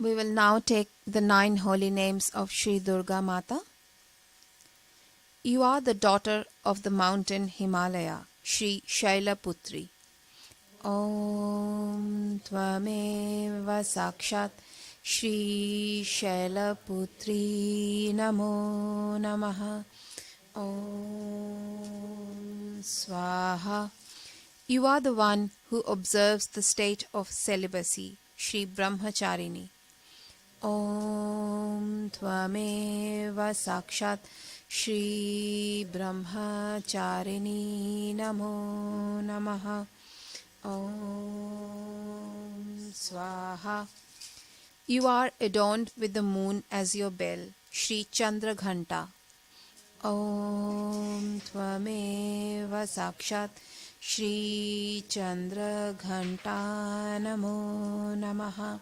We will now take the 9 holy names of Shri Durga Mata. You are the daughter of the mountain Himalaya, Shri Shailaputri. Om Tvameva Sakshat Shri Shailaputri Namo Namaha. Om Swaha. You are the one who observes the state of celibacy, Shri Brahmacharini. Om Tvameva Sakshat Shri Brahmacharini Namo Namaha. Om Swaha. You are adorned with the moon as your bell, Shri Chandra Ghanta. Om Tvameva Sakshat Shri Chandra Ghanta Namo Namaha.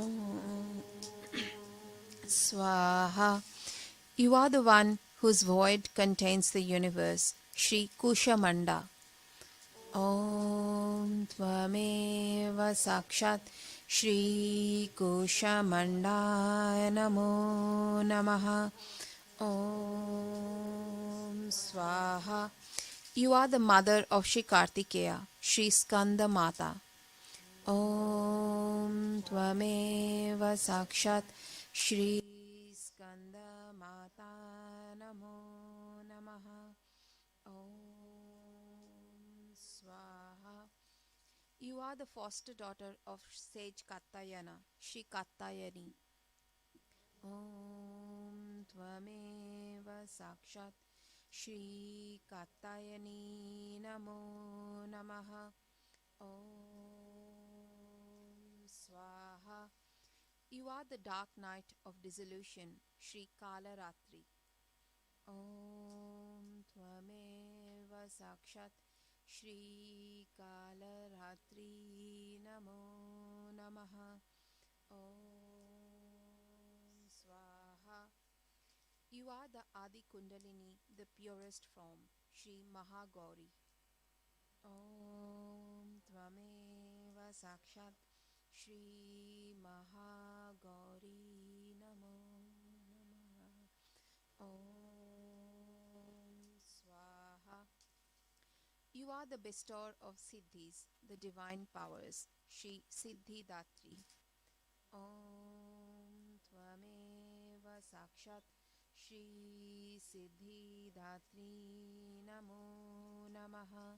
Om Swaha. You are the one whose void contains the universe. Shri Kushamanda. Om Tvameva Sakshat Shri Kushamandaya Namo Namaha. Om Swaha. You are the mother of Shri Kartikeya, Shri Skanda Mata. Om Tvameva Sakshat Shri Skanda Mata Namo Namaha. Om Swaha. You are the foster daughter of sage Kattayana, Shri Kattayani. Om Tvameva Sakshat Shri Kattayani Namo Namaha. Om Swaha. You are the dark night of dissolution, Shri Kalaratri. Om Tvameva Sakshat Shri Kalaratri Namo Namaha. Om Swaha. You are the Adi Kundalini, the purest form, Shri Mahagauri. Om Tvameva Sakshat Shri Mahagauri Namo Namaha. Om Swaha. You are the bestower of Siddhis, the divine powers, Shri Siddhi Datri. Om Tvameva Sakshat Shri Siddhi Datri Namo Namaha.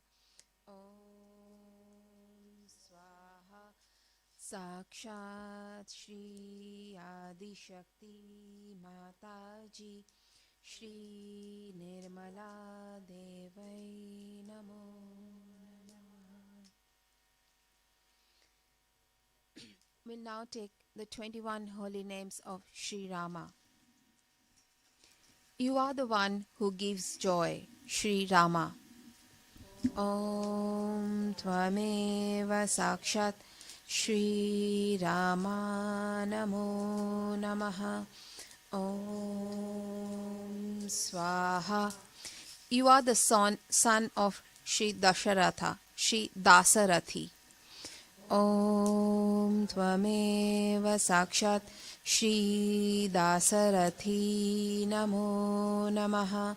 Om Swaha. Sakshat Shri Adi Shakti Mataji Shri Nirmala Devai Namo Namaha. We'll now take the 21 holy names of Shri Rama. You are the one who gives joy, Shri Rama. Om Tvameva Sakshat Shri Rama Namo Namaha. Om Swaha. You are the son of Shri Dasharatha, Shri Dasarathi. Om Tvameva Sakshat Shri Dasarathi Namo Namaha.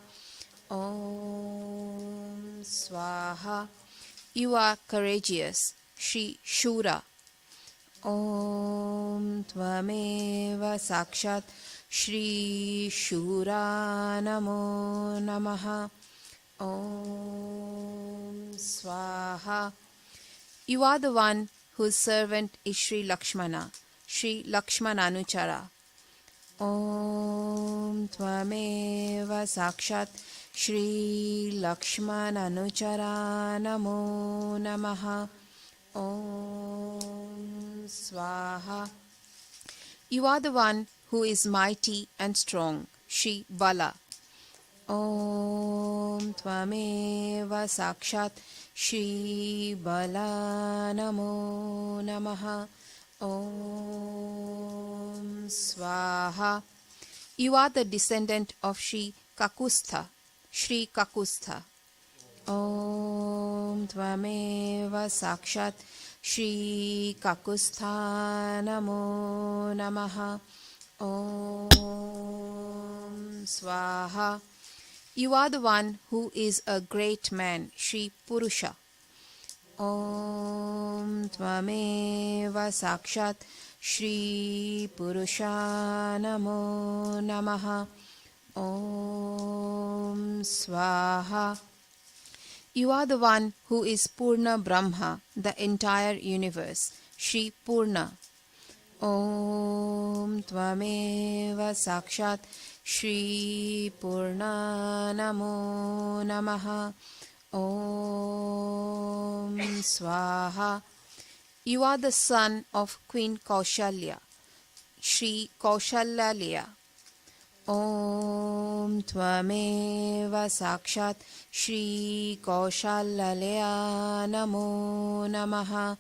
Om Swaha. You are courageous, Shri Shura. Om Tvameva Sakshat Shri Shura Namo Namaha. Om Swaha. You are the one whose servant is Shri Lakshmana, Shri Lakshmananuchara. Om Tvameva Sakshat Shri Lakshmananuchara Namo Namaha. Om Swaha. You are the one who is mighty and strong, Shri Bala. Om Tvameva Sakshat Shri Bala Namo Namaha. Om Swaha. You are the descendant of Shri Kakustha, Shri Kakustha. Om Tvameva Sakshat Shri Kakustha Namo Namaha. Om Swaha. You are the one who is a great man, Shri Purusha. Om Tvameva Sakshat Shri Purusha Namo Namaha. Om Swaha. You are the one who is Purna Brahma, the entire universe, Shri Purna. Om Tvameva Sakshat Shri Purna Namo Namaha. Om Swaha. You are the son of Queen Kaushalya, Shri Kaushalyalaya. Om Tvameva Sakshat Shri Kaushalyalaya Namo Namaha.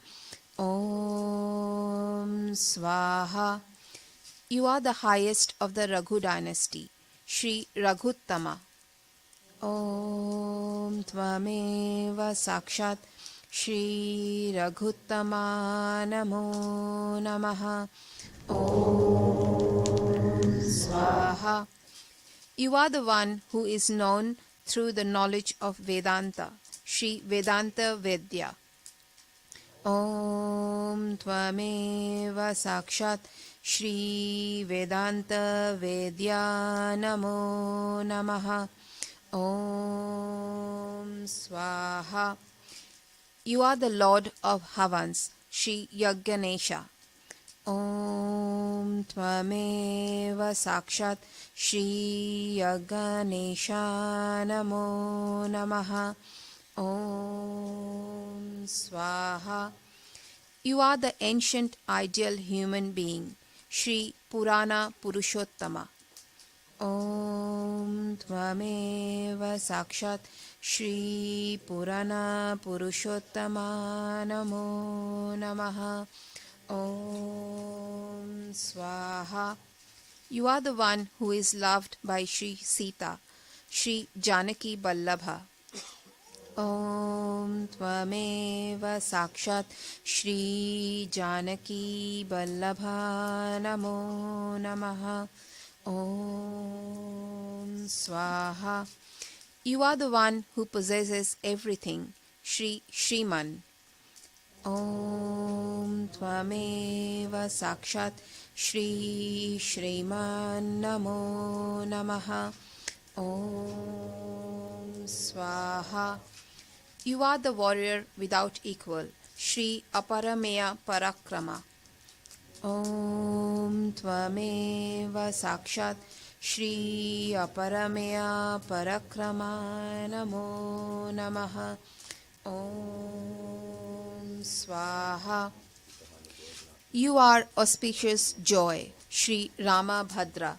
Om Swaha. You are the highest of the Raghu dynasty, Shri Raghuttama. Om Tvameva Sakshat Shri Raghuttama Namo Namaha. Om Swaha. You are the one who is known through the knowledge of Vedanta, Shri Vedanta Vedya. Om Tvameva Sakshat Shri Vedanta Vedya Namo Namaha. Om Swaha. You are the Lord of Havans, Shri Yagyanesha. Om Tvameva Sakshat Shri Yagyanesha Namo Namaha. Om Swaha. You are the ancient ideal human being, Shri Purana Purushottama. Om Tvameva Sakshat Shri Purana Purushottama Namo Namaha. Om Swaha. You are the one who is loved by Shri Sita, Shri Janaki Ballabha. Om Tvameva Sakshat Shri Janaki Ballabha Namo Namaha. Om Swaha. You are the one who possesses everything, Shri Shriman. Om Tvameva Sakshat Shri Shriman Namo Namaha. Om Swaha. You are the warrior without equal, Shri Aparameya Parakrama. Om Tvameva Sakshat Shri Aparameya Parakrama Namo Namaha. Om Swaha. You are auspicious joy, Shri Rama Bhadra.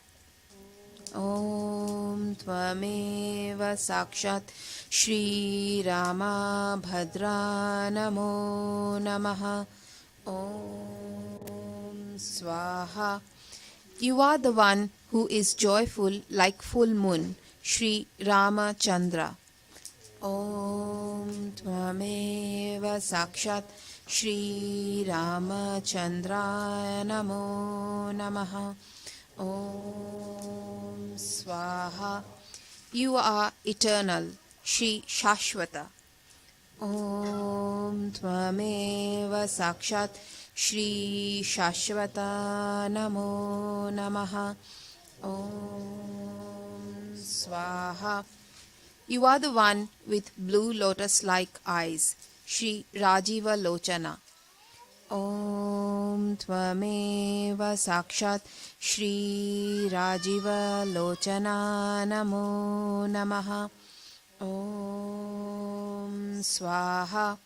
Om Tvameva Sakshat Shri Rama Bhadra Namo Namaha. Om Swaha. You are the one who is joyful like full moon, Shri Rama Chandra. Om Tvameva Sakshat Shri Rama Chandra Namo Namaha. Om Swaha. You are eternal, Shri Shashvata. Om Tvameva Sakshat Shri Shashvata Namo Namaha. Om Swaha. You are the one with blue lotus-like eyes, Shri Rajiva Lochana. Om Tvameva Sakshat Shri Rajiva Lochana Namo Namaha. Om Swaha.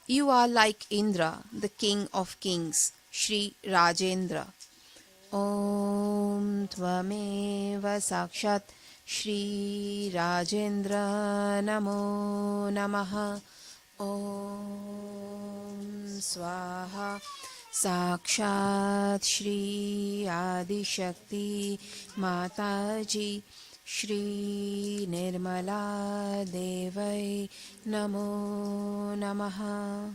You are like Indra, the king of kings, Shri Rajendra. Om Tvameva Sakshat Shri Rajendra Namo Namaha. Om Swaha. Sakshat Shri Adi Shakti Mataji Shri Nirmala Devai Namo Namaha.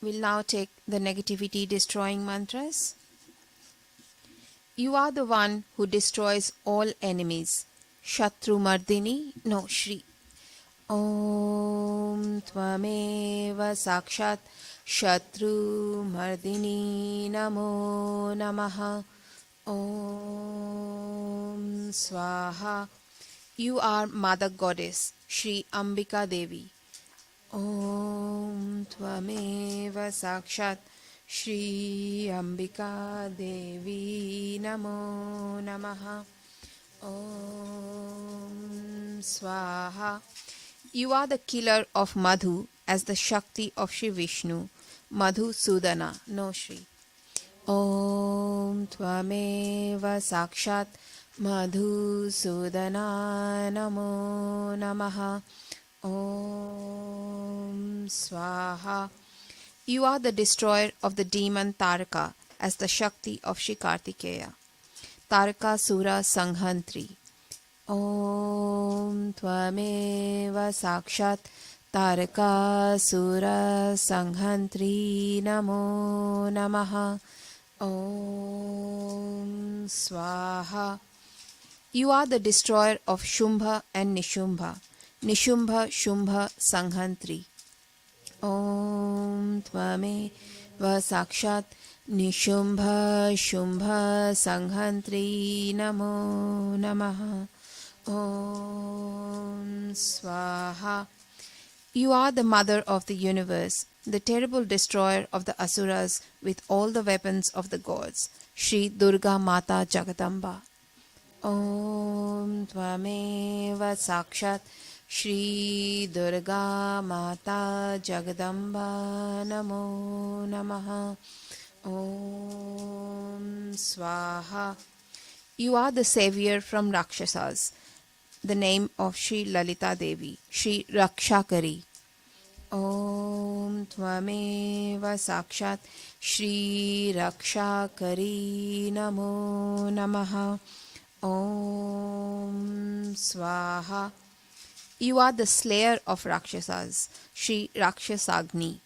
We'll now take the negativity destroying mantras. You are the one who destroys all enemies. Shatru Mardini, no Shri. Om Tvameva Sakshat Shatru Mardini Namo Namaha. Om Swaha. You are Mother Goddess, Shri Ambika Devi. Om Tvameva Sakshat Shri Ambika Devi Namo Namaha. Om Swaha. You are the killer of Madhu as the Shakti of Shri Vishnu, Madhu Sudana, no Shri. Om Tvameva Sakshat Madhu Sudana Namo Namaha. Om Swaha. You are the destroyer of the demon Taraka as the Shakti of Shri Kartikeya. Taraka Sura Sanghantri. Om Tvameva Sakshat Taraka Sura Sanghantri Namo Namaha. Om Swaha. You are the destroyer of Shumbha and Nishumbha. Nishumbha Shumbha Sanghantri. Om Tvameva Sakshat Nishumbha Shumbha Sanghantri Namo Namaha. Om Swaha. You are the mother of the universe, the terrible destroyer of the asuras with all the weapons of the gods. Shri Durga Mata Jagadamba. Om Tvameva Sakshat Shri Durga Mata Jagadamba Namo Namaha. Om Swaha. You are the savior from Rakshasas. The name of Shri Lalita Devi, Shri Rakshakari. Om Tvameva Sakshat Shri Rakshakari Namo Namaha. Om Swaha. You are the slayer of Rakshasas, Shri Rakshasagni.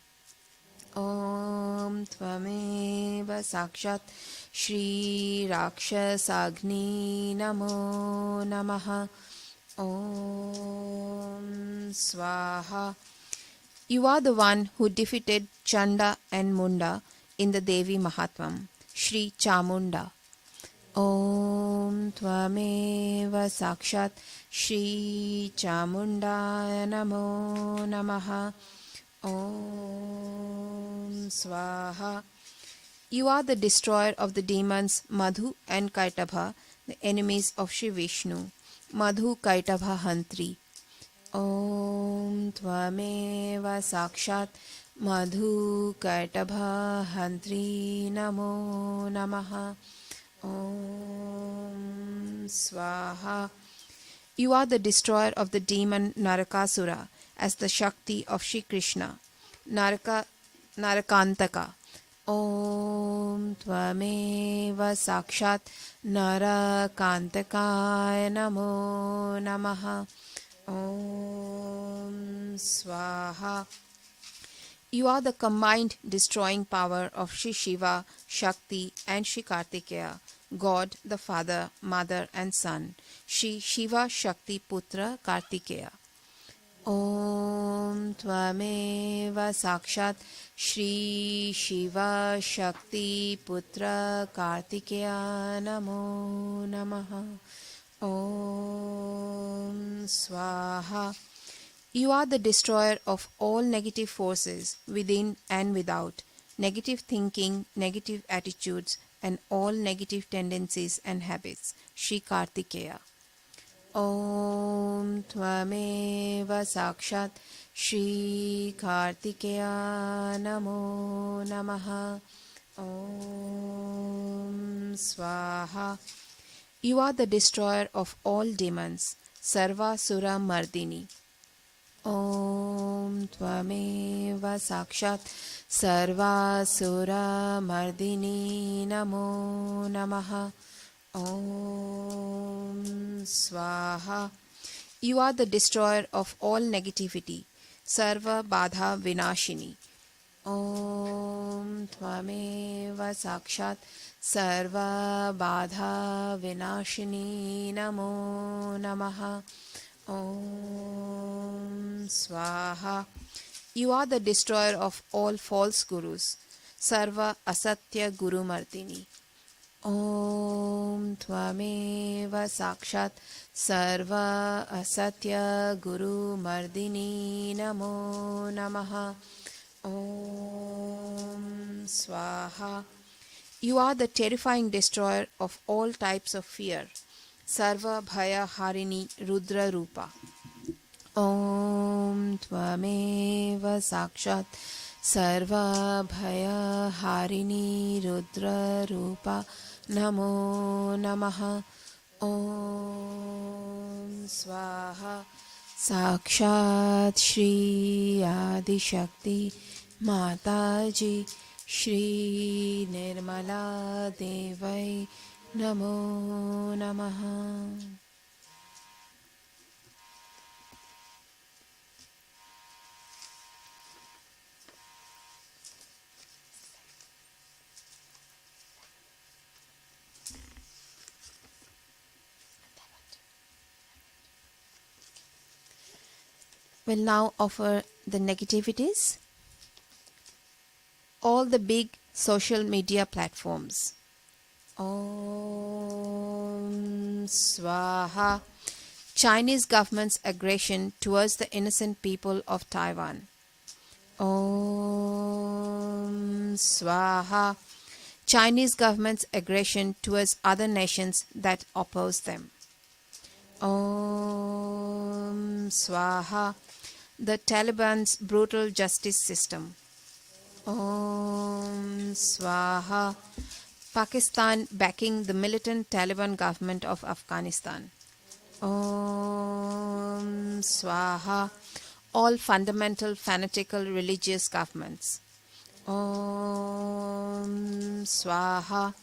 Om Tvameva Sakshat Shri Rakshasagni Namo Namaha. Om Swaha. You are the one who defeated Chanda and Munda in the Devi Mahatmam, Shri Chamunda. Om Tvameva Sakshat Shri Chamunda Namo Namaha. Om Swaha. You are the destroyer of the demons Madhu and Kaitabha, the enemies of Shri Vishnu. Madhu Kaitabha Hantri. Om Tvameva Sakshat Madhu Kaitabha Hantri Namo Namaha. Om Swaha. You are the destroyer of the demon Narakasura as the Shakti of Shri Krishna. Narakantaka. Om Tvameva Sakshat Narakantaka Namo Namaha. Om Swaha. You are the combined destroying power of Shri Shiva, Shakti and Shri Kartikeya, God, the Father, Mother and Son. Shri Shiva Shakti Putra Kartikeya. Om Tvameva Sakshat Shri Shiva Shakti Putra Kartikeya Namo Namaha. Om Swaha. You are the destroyer of all negative forces within and without, negative thinking, negative attitudes, and all negative tendencies and habits. Shri Kartikeya. Om Tvameva Sakshat Shri Kartikeya Namo Namaha. Om Swaha. You are the destroyer of all demons, Sarva Sura Mardini. Om Tvameva Sakshat Sarva Sura Mardini Namo Namaha. Om Swaha. You are the destroyer of all negativity, Sarva Badha Vinashini. Om Tvameva Sakshat Sarva Badha Vinashini Namo Namaha. Om Swaha. You are the destroyer of all false gurus, Sarva Asatya Guru Mardini. Om Tvameva Sakshat Sarva Asatya Guru Mardini Namo Namaha. Om Swaha. You are the terrifying destroyer of all types of fear, Sarva Bhaya Harini Rudra Rupa. Om Tvameva Sakshat Sarva Bhaya Harini Rudra Rupa Namo Namaha. Om Swaha. Sakshat Shri Adi Shakti Mataji Shri Nirmala Devai Namo Namaha. We'll now offer the negativities. All the big social media platforms. Om Swaha. Chinese government's aggression towards the innocent people of Taiwan. Om Swaha. Chinese government's aggression towards other nations that oppose them. Om Swaha. The Taliban's brutal justice system. Om Swaha. Pakistan backing the militant Taliban government of Afghanistan. Om Swaha. All fundamental fanatical religious governments. Om Swaha.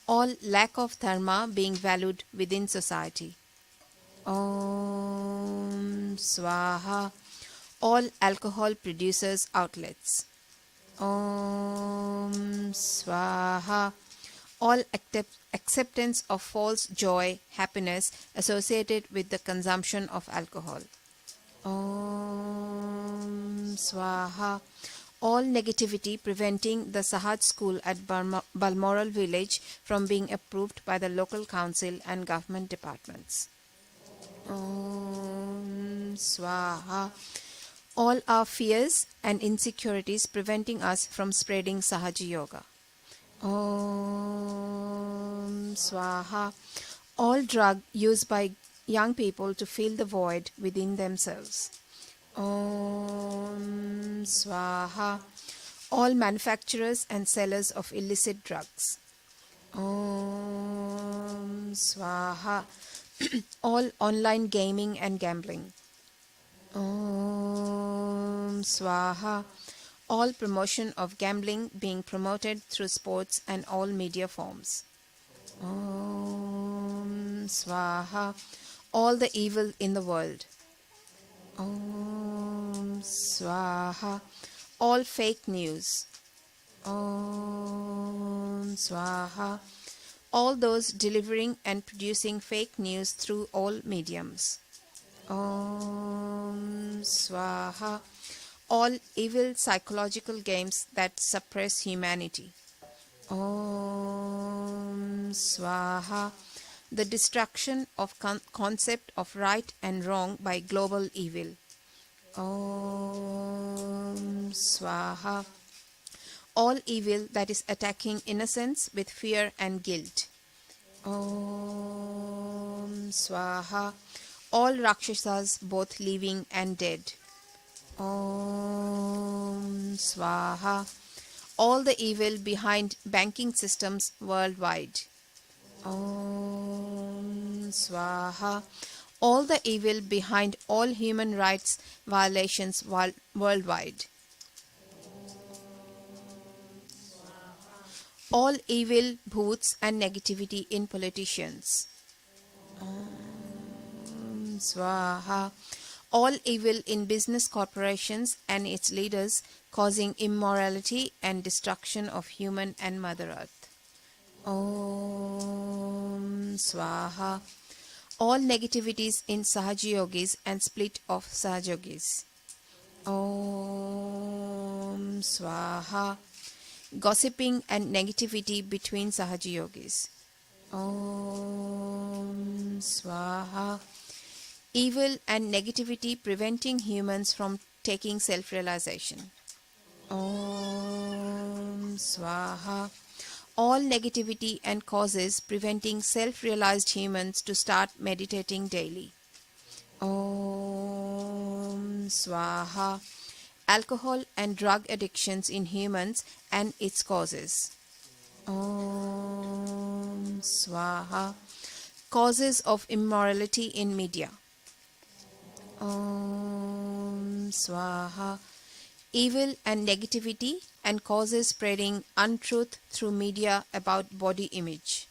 All lack of dharma being valued within society. Om Swaha. All alcohol producers' outlets. Om Swaha. All acceptance of false joy, happiness associated with the consumption of alcohol. Om Swaha. All negativity preventing the Sahaj school at Balmoral village from being approved by the local council and government departments. Om Swaha. All our fears and insecurities preventing us from spreading Sahaja Yoga. Om Swaha. All drug used by young people to fill the void within themselves. Om Swaha. All manufacturers and sellers of illicit drugs. Om Swaha. All online gaming and gambling. Om Swaha. All promotion of gambling being promoted through sports and all media forms. Om Swaha. All the evil in the world. Om Swaha. All fake news. Om Swaha. All those delivering and producing fake news through all mediums. Om Swaha. All evil psychological games that suppress humanity. Om Swaha. The destruction of concept of right and wrong by global evil. Om Swaha. All evil that is attacking innocence with fear and guilt. Om Swaha. All Rakshasas both living and dead. Om Swaha. All the evil behind banking systems worldwide. Om Swaha. All the evil behind all human rights violations worldwide. All evil bhoots and negativity in politicians. Om Swaha. All evil in business corporations and its leaders causing immorality and destruction of human and Mother Earth. Om Swaha. All negativities in Sahaja Yogis and split of Sahaja Yogis. Om Swaha. Gossiping and negativity between Sahaja Yogis. Om Swaha. Evil and negativity preventing humans from taking self-realization. Om Swaha. All negativity and causes preventing self-realized humans to start meditating daily. Om Swaha. Alcohol and drug addictions in humans and its causes. Om Swaha. Causes of immorality in media. Om Swaha. evil and negativity, and causes spreading untruth through media about body image.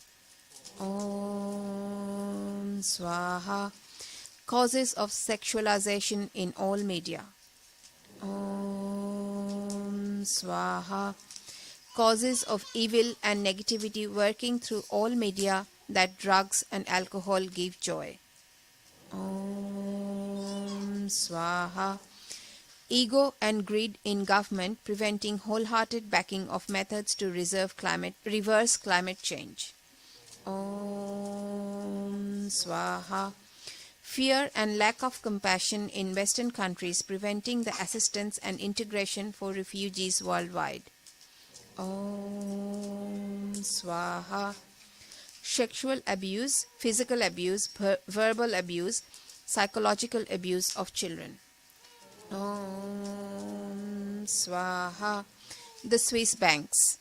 Om Swaha. Causes of sexualization in all media. Om Swaha. Causes of evil and negativity working through all media that drugs and alcohol give joy. Om Swaha. Ego and greed in government preventing wholehearted backing of methods to reverse climate change. Om Swaha. Fear and lack of compassion in Western countries preventing the assistance and integration for refugees worldwide. Om Swaha. Sexual abuse, physical abuse, verbal abuse, psychological abuse of children. Om Swaha. The Swiss banks.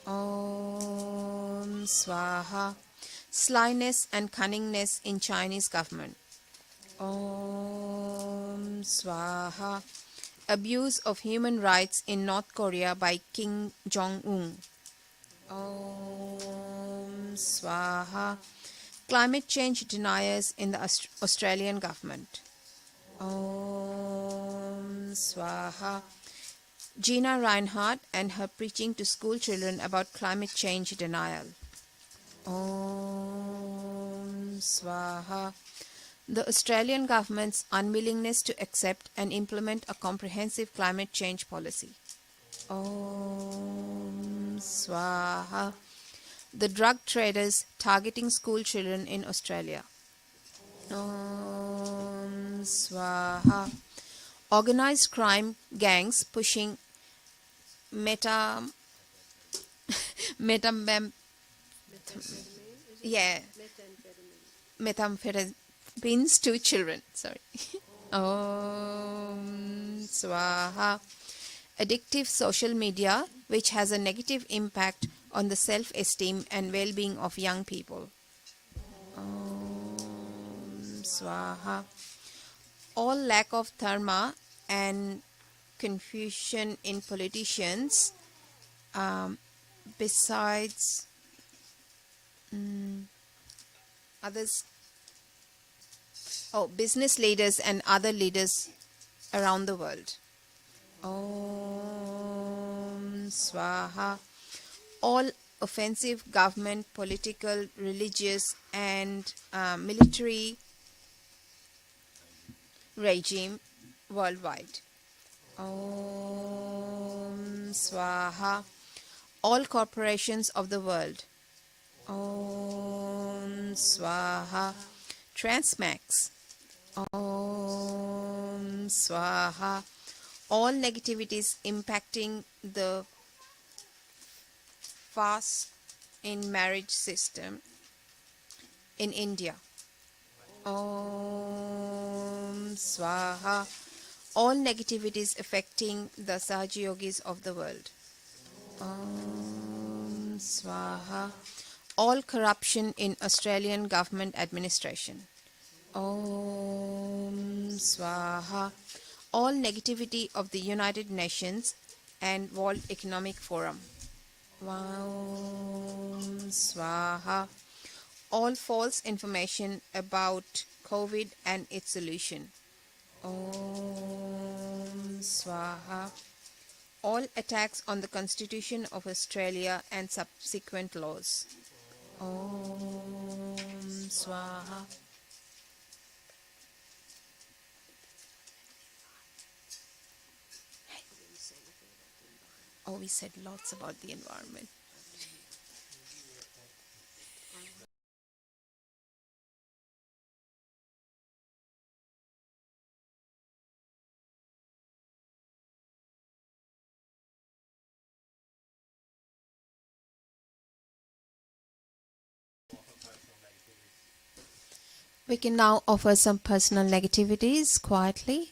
Om Swaha. Slyness and cunningness in Chinese government. Om Swaha. Abuse of human rights in North Korea by Kim Jong-un. Om Swaha. Climate change deniers in the Australian government. Om Swaha. Gina Reinhardt and her preaching to school children about climate change denial. Om Swaha. The Australian government's unwillingness to accept and implement a comprehensive climate change policy. Om Swaha. The drug traders targeting school children in Australia. Om Swaha. Organized crime gangs pushing methamphetamines to children. Sorry. Om Swaha. Addictive social media, which has a negative impact on the self-esteem and well-being of young people. Om Swaha. All lack of dharma and confusion in politicians, besides business leaders and other leaders around the world. Om Swaha. All offensive government, political, religious, and military regime worldwide. Om Swaha. All corporations of the world. Om Swaha. Transmax. Om Swaha. All negativities impacting the fast in marriage system in India. Om Swaha. All negativities affecting the Sahaja-yogis of the world. Om Swaha. All corruption in Australian government administration. Om Swaha. All negativity of the United Nations and World Economic Forum. Om Swaha. All false information about COVID and its solution. Om Swaha. All attacks on the Constitution of Australia and subsequent laws. Om Swaha. Oh, we said lots about the environment. We can now offer some personal negativities quietly.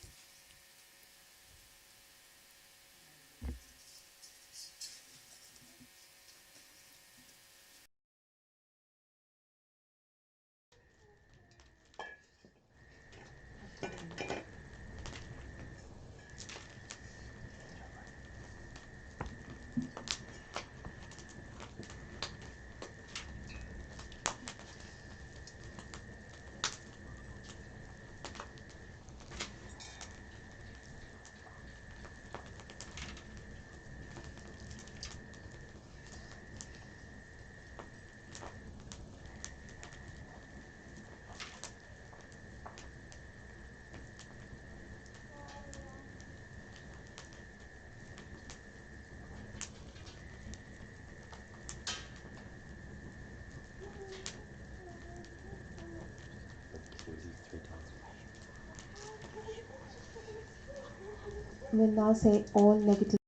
We'll now say all negative.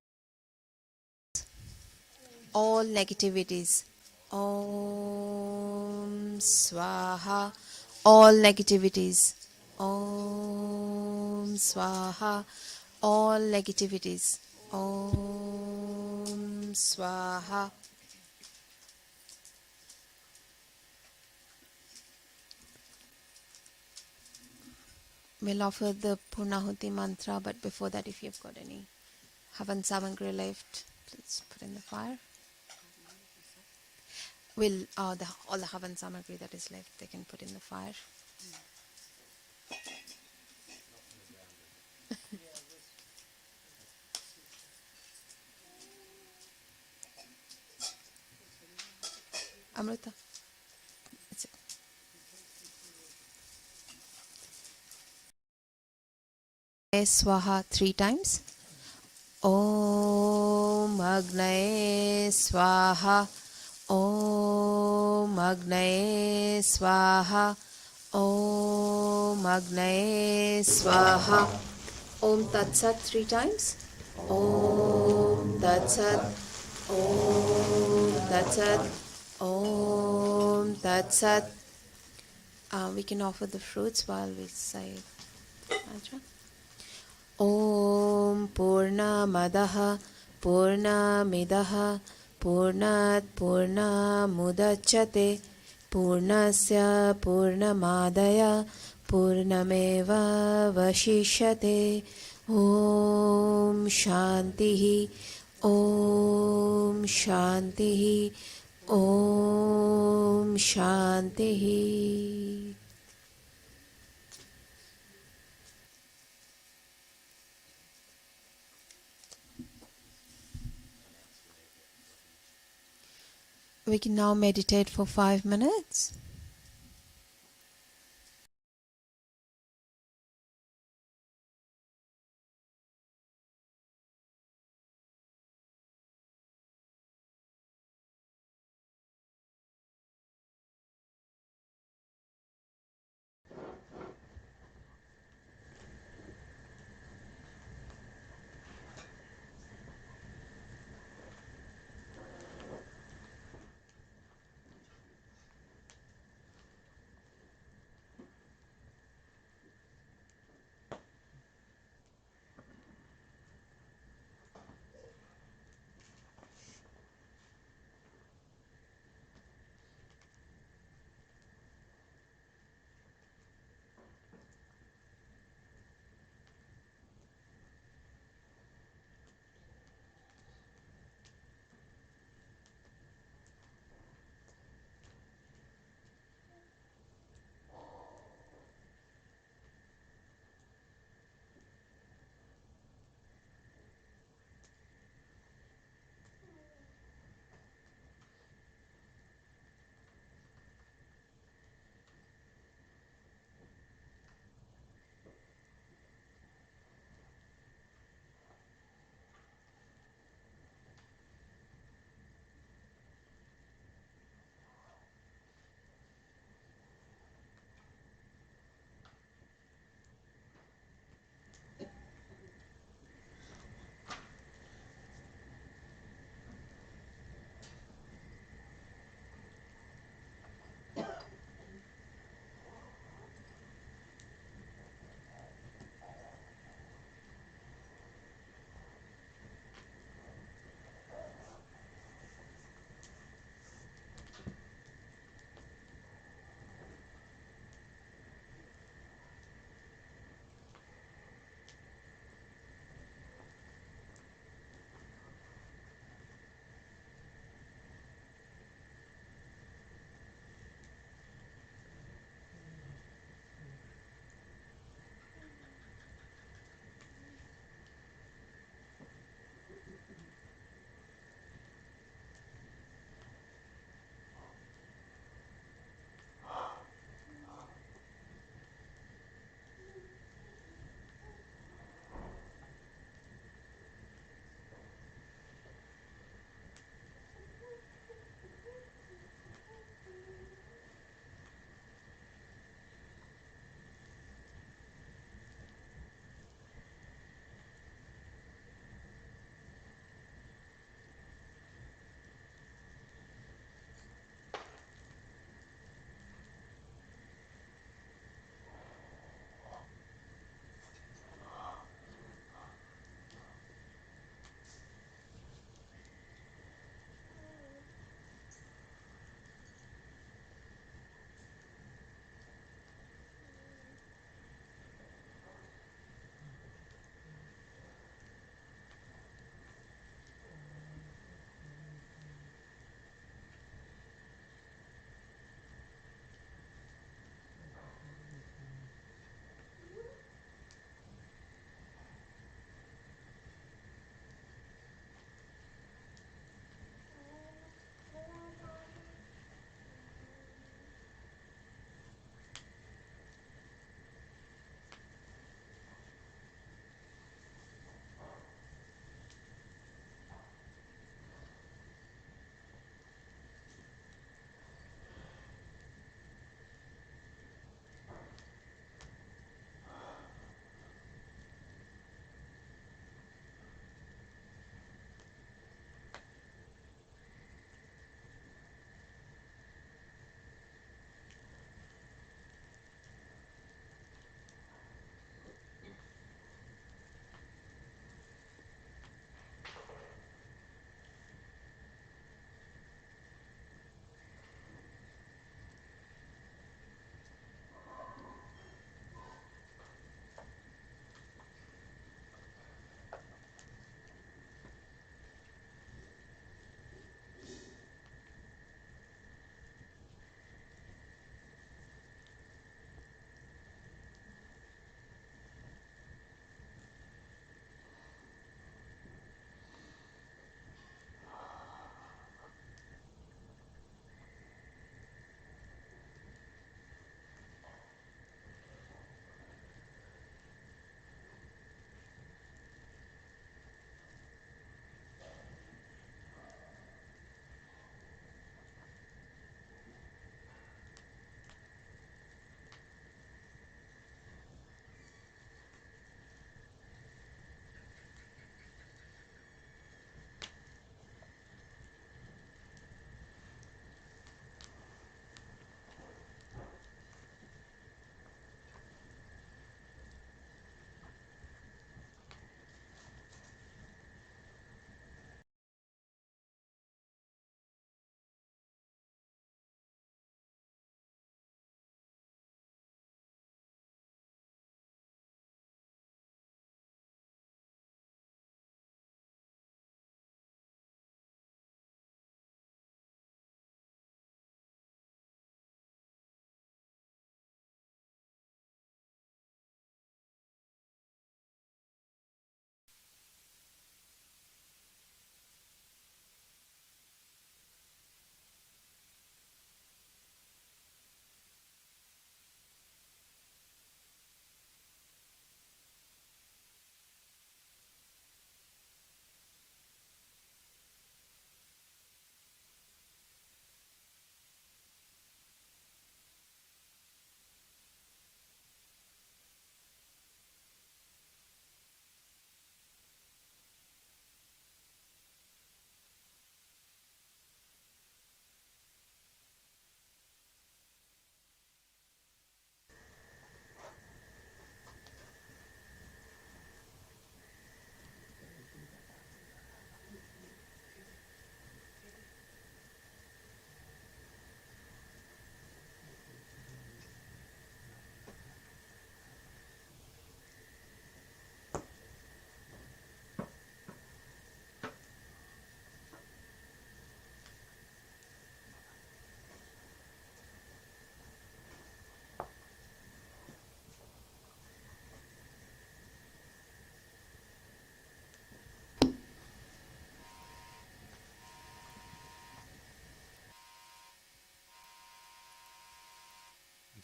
All negativities. Om Swaha. All negativities. Om Swaha. All negativities. Om Swaha. We'll offer the Purnahuti mantra, but before that, if you've got any Havan Samagri left, please put in the fire. Will all the Havan Samagri that is left, they can put in the fire. Amrita. That's it. Swaha 3 times. Om Agnaye Swaha. Om Agnaye Swaha. Om Agnaye Swaha. Om Tat Sat 3 times. Om Tat Sat. Om Tat Sat. Om Tat Sat. We can offer the fruits while we say mantra. Om Purna Madaha Purna Midaha Purnat Purna Mudachate Purnasya Purnamadaya Purnameva Vashishate. Om Shantihi. Om Shantihi. Om Shantihi. We can now meditate for 5 minutes.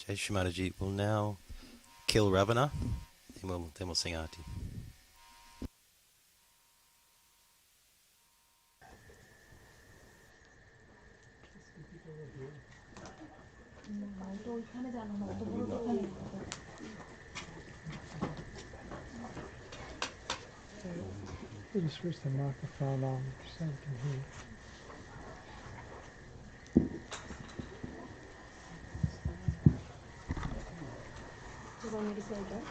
Okay, Shimataji will now kill Ravana, then we'll sing Arti. We'll switch the microphone on so we can hear. Do you want me to say that?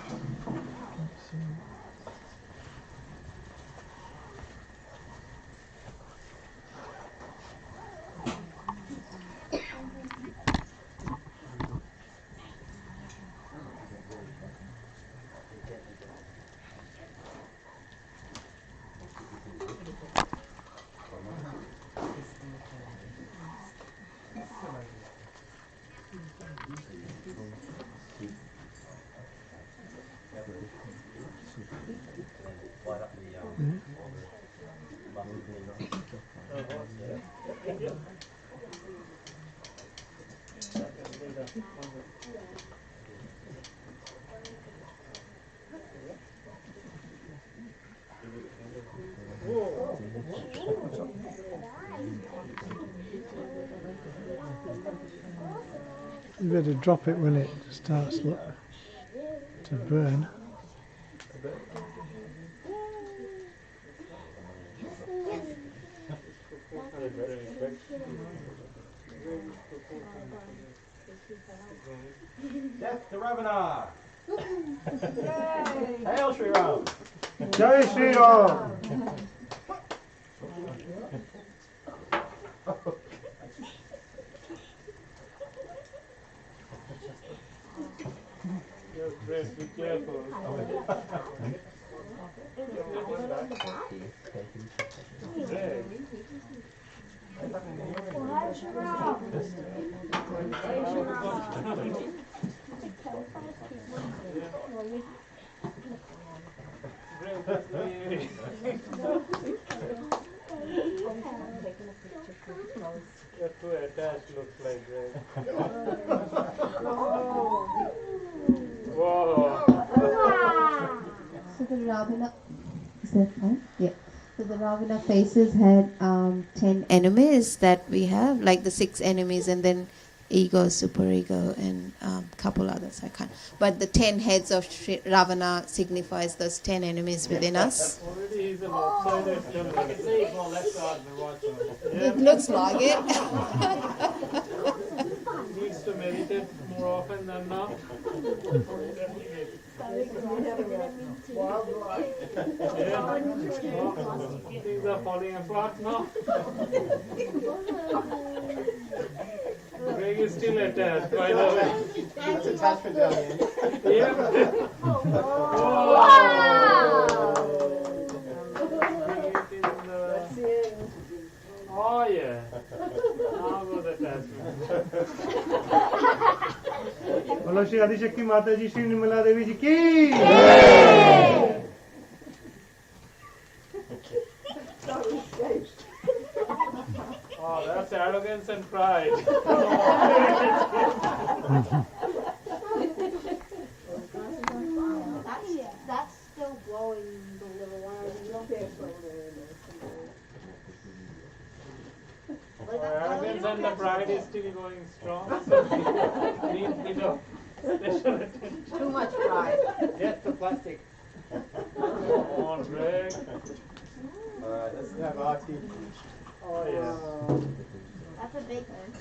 You better drop it when it starts to burn. Death to Ravana! Hail Shri Ram! Jai Shri Ram! Be careful. You're too attached, looks like, Greg. Whoa. So the Ravana, is that fine? Yeah. So the Ravana faces had 10 enemies that we have, like the 6 enemies, and then ego, superego, and couple others. I can't. But the 10 heads of Ravana signifies those 10 enemies within us. Already he's an outsider. I can say he's more left guard than watch on. It looks like it. He needs to meditate more often than now. Things are falling apart now. Greg is still attached, by the way. It's attachment down here. Yeah. Oh yeah. Now goes attachment. बोलो श्री आदिशक्ति माता जी श्री निर्मला देवी जी की Oh, that's arrogance and pride. That's still blowing the little one. Arrogance and the pride is still going strong, so we need a bit of special attention. Too much pride. Death to plastic. Come on, Greg. Alright, let's have Arti. Oh, yeah. That's a big one.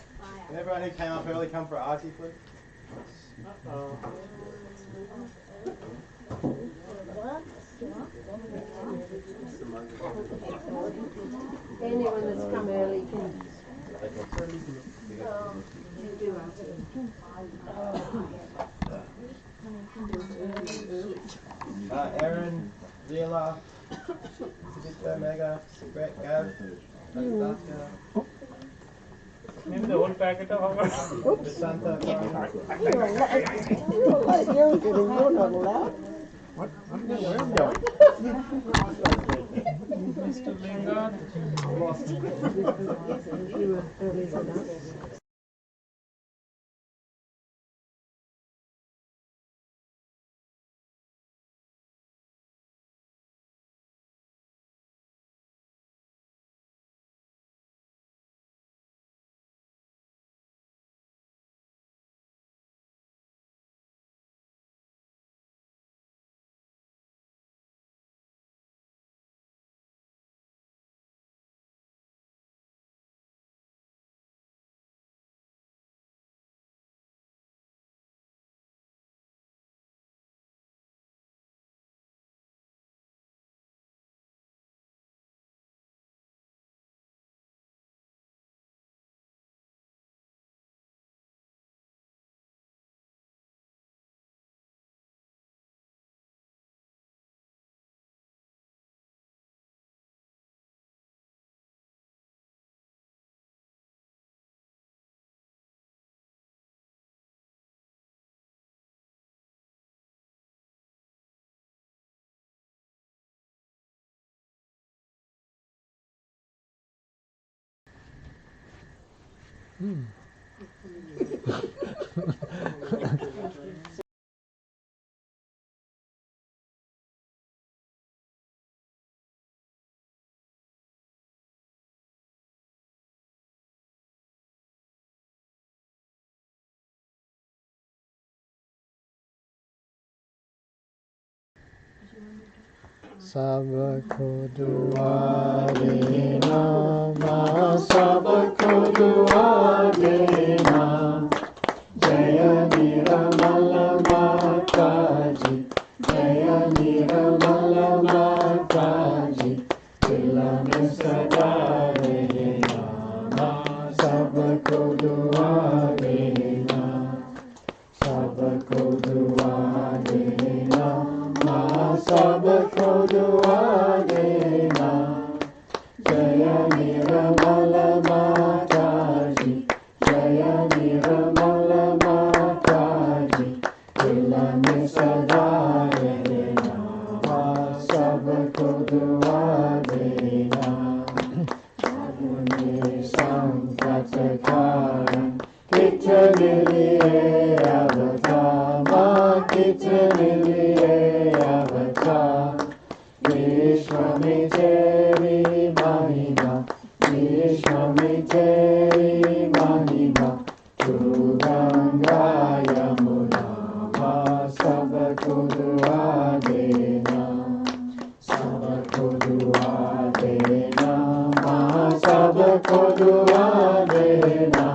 Can everyone who came up early come for Arti, please? Uh-oh. Anyone that's come early can. Aaron, Leela, Sister, Mega, Brett, Gav, Anastasia, Maybe the whole packet of Havan. Santa, You're not allowed. Mr. Lingard. You were early enough. सबको दुआ देना माँ, सबको दुआ देना। जय निर्मल माता जी, जय निर्मल माता जी, दिल में सदा रहना माँ, सबको दुआ देना, सबको दुआ देना माँ, सबको दुआ देना। जय निर्मल माता जी, जय निर्मल माता जी, दिल में सदा रहना माँ, सबको दुआ देना। अपने संकट कारण कितने लिए अवतार माँ, कितने लिए अवतार। विश्व में तेरी महिमा, विश्व में तेरी महिमा। तू गंगा यमुना माँ, सबको दुआ देना, सबको दुआ देना माँ, सबको दुआ देना।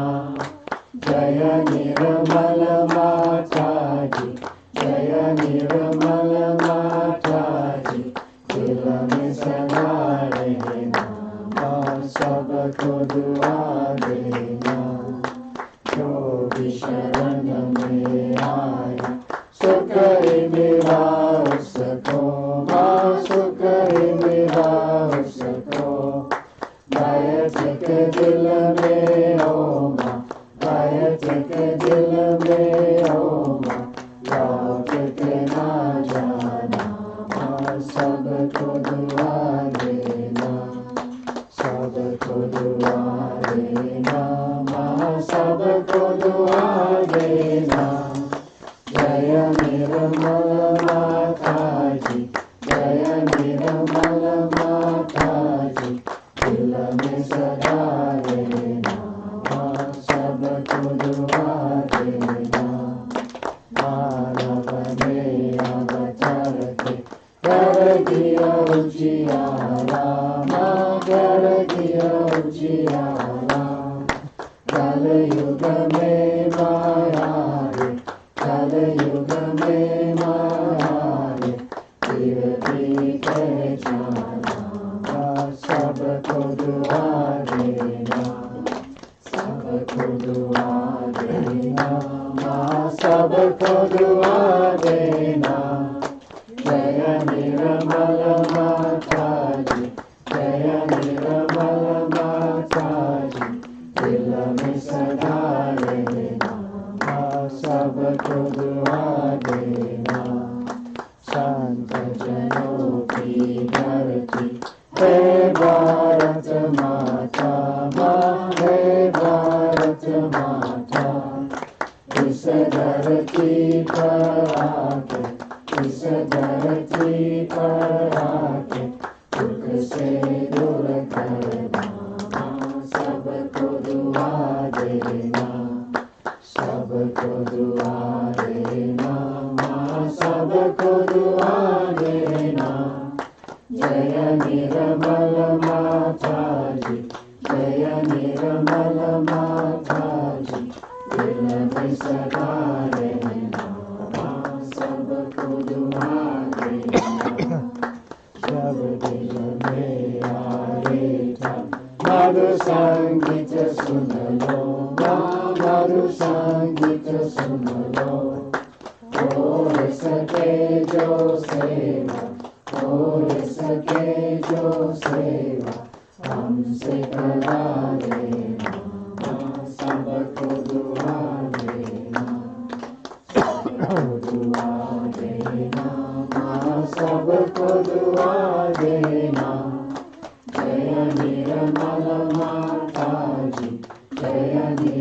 जय निर्मल माता जी, जय निर्मल माता जी, दिल में सदा रहना माँ, सबको दुआ देना। जो भी शरण में आया सुख ही मिला उसको माँ, सुख ही मिला उसको। बैठ के दिल में ओ माँ, बैठ के दिल में ओ माँ, लौट के ना जाना माँ, सबको दुआ देना, सबको दुआ देना माँ, सबको दुआ देना। जय निर्मल माता जी, जय निर्मल माता जी, दिल में सदा रहना माँ, सबको दुआ देना। मानव ने अवतार के कर दिया उजियारा माँ, कर दिया उजियारा। कल युग में माया रे, कल युग में माया रे, फिर भी पहचाना माँ, सबको दुआ देना, सबको दुआ देना माँ, सबको दुआ देना। जय निर्मल माता जी, जय निर्मल माता जी, दिल में सदा रहना माँ, सबको दुआ देना। संत जनों की धरती हे भारत माता माँ, हे भारत माता। इस धरती पर आके, इस धरती पर आके, दुख से दूर करना माँ, सबको दुआ देना, सबको दुआ देना माँ, सबको दुआ देना। जय निर्मल माता जी, जय निर्मल माता जी, दिल में सदा रहना माँ, सबको दुआ देना। जब दिल में आए तब मधु संगीत सुन लो माँ, मधु संगीत सुन लो। हो सके जो सेवा, हो सके जो सेवा, हमसे करा देना माँ, सबको दुआ देना, सबको दुआ देना माँ, सबको दुआ देना। जय निर्मल माता जी, जय निर्मल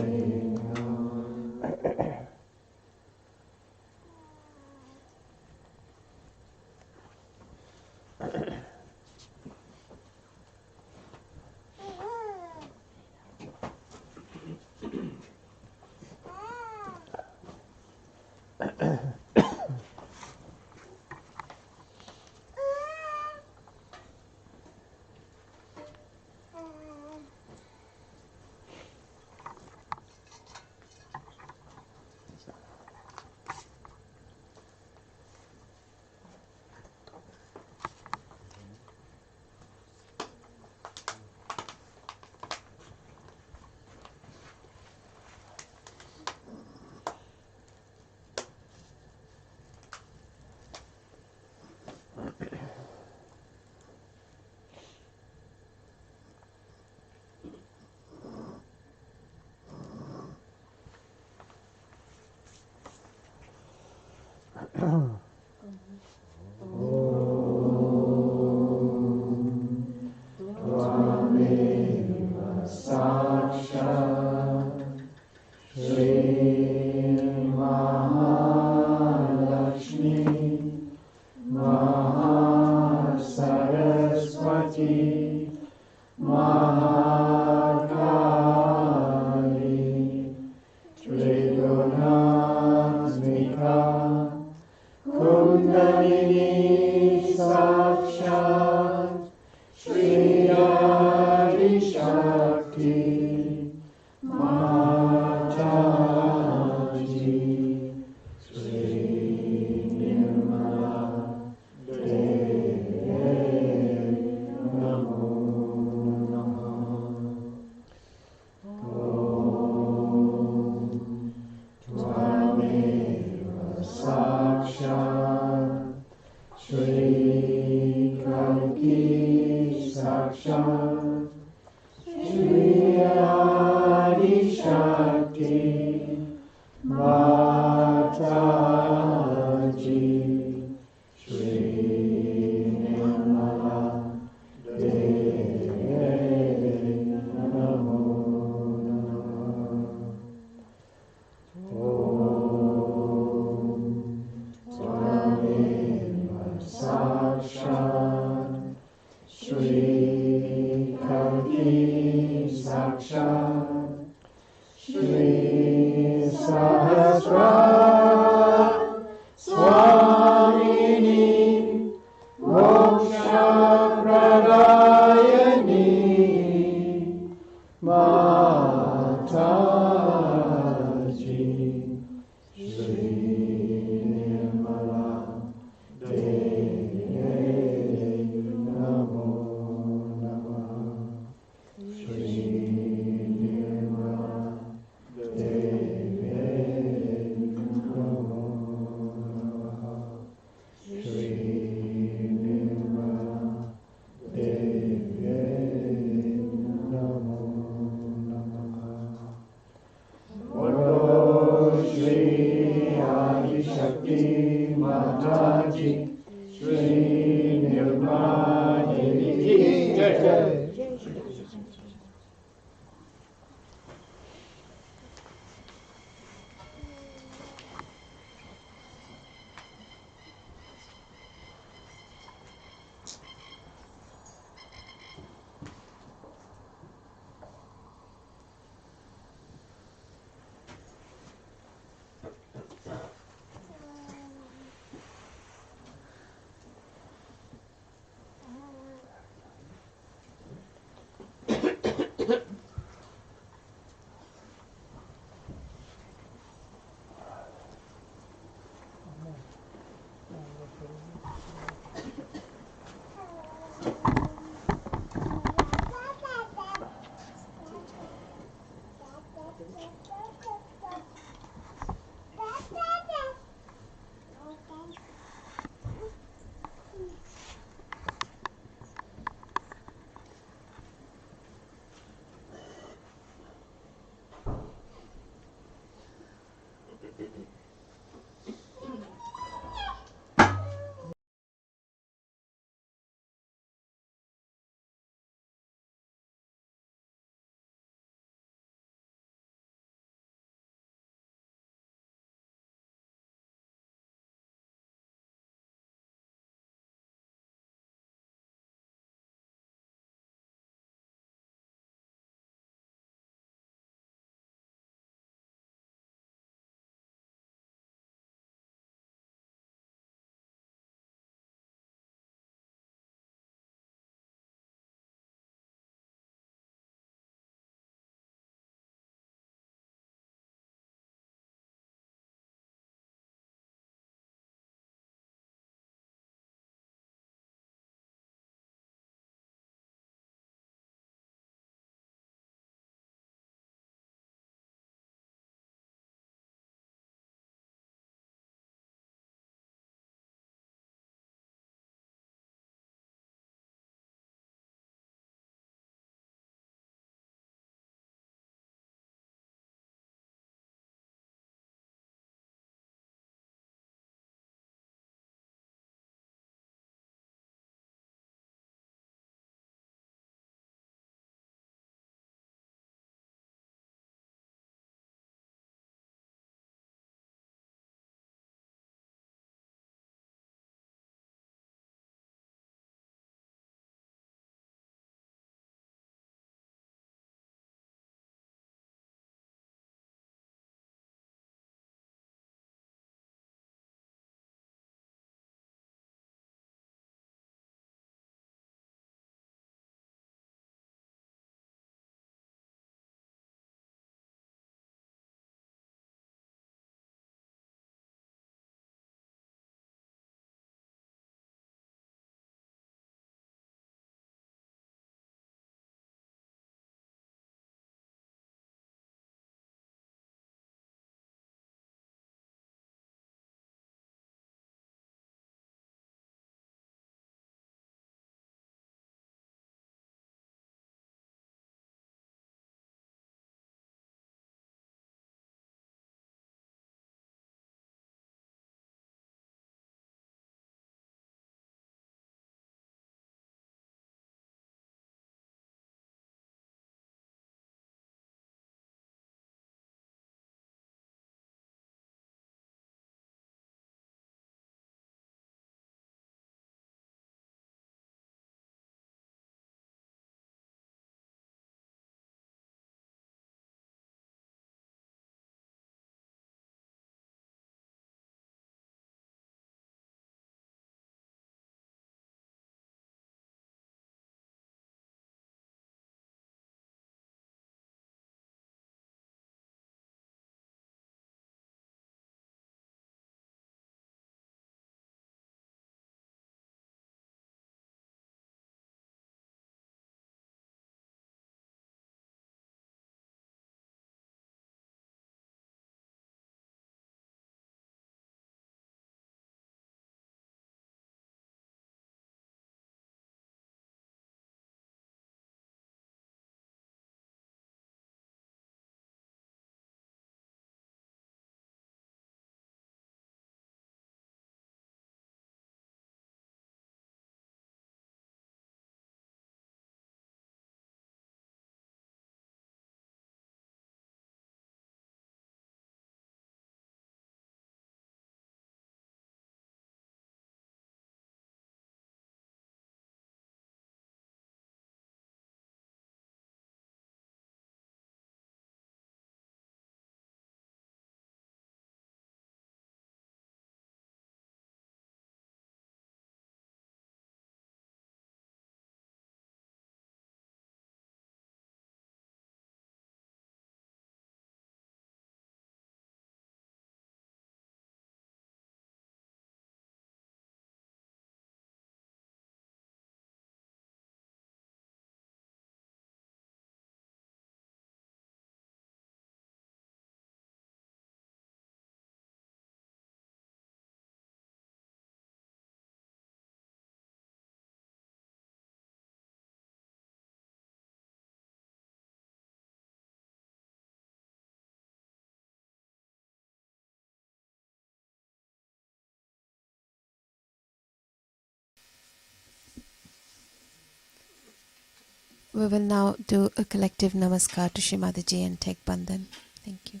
We will now do a collective namaskar to Shrimati Ji and take Bandhan. Thank you.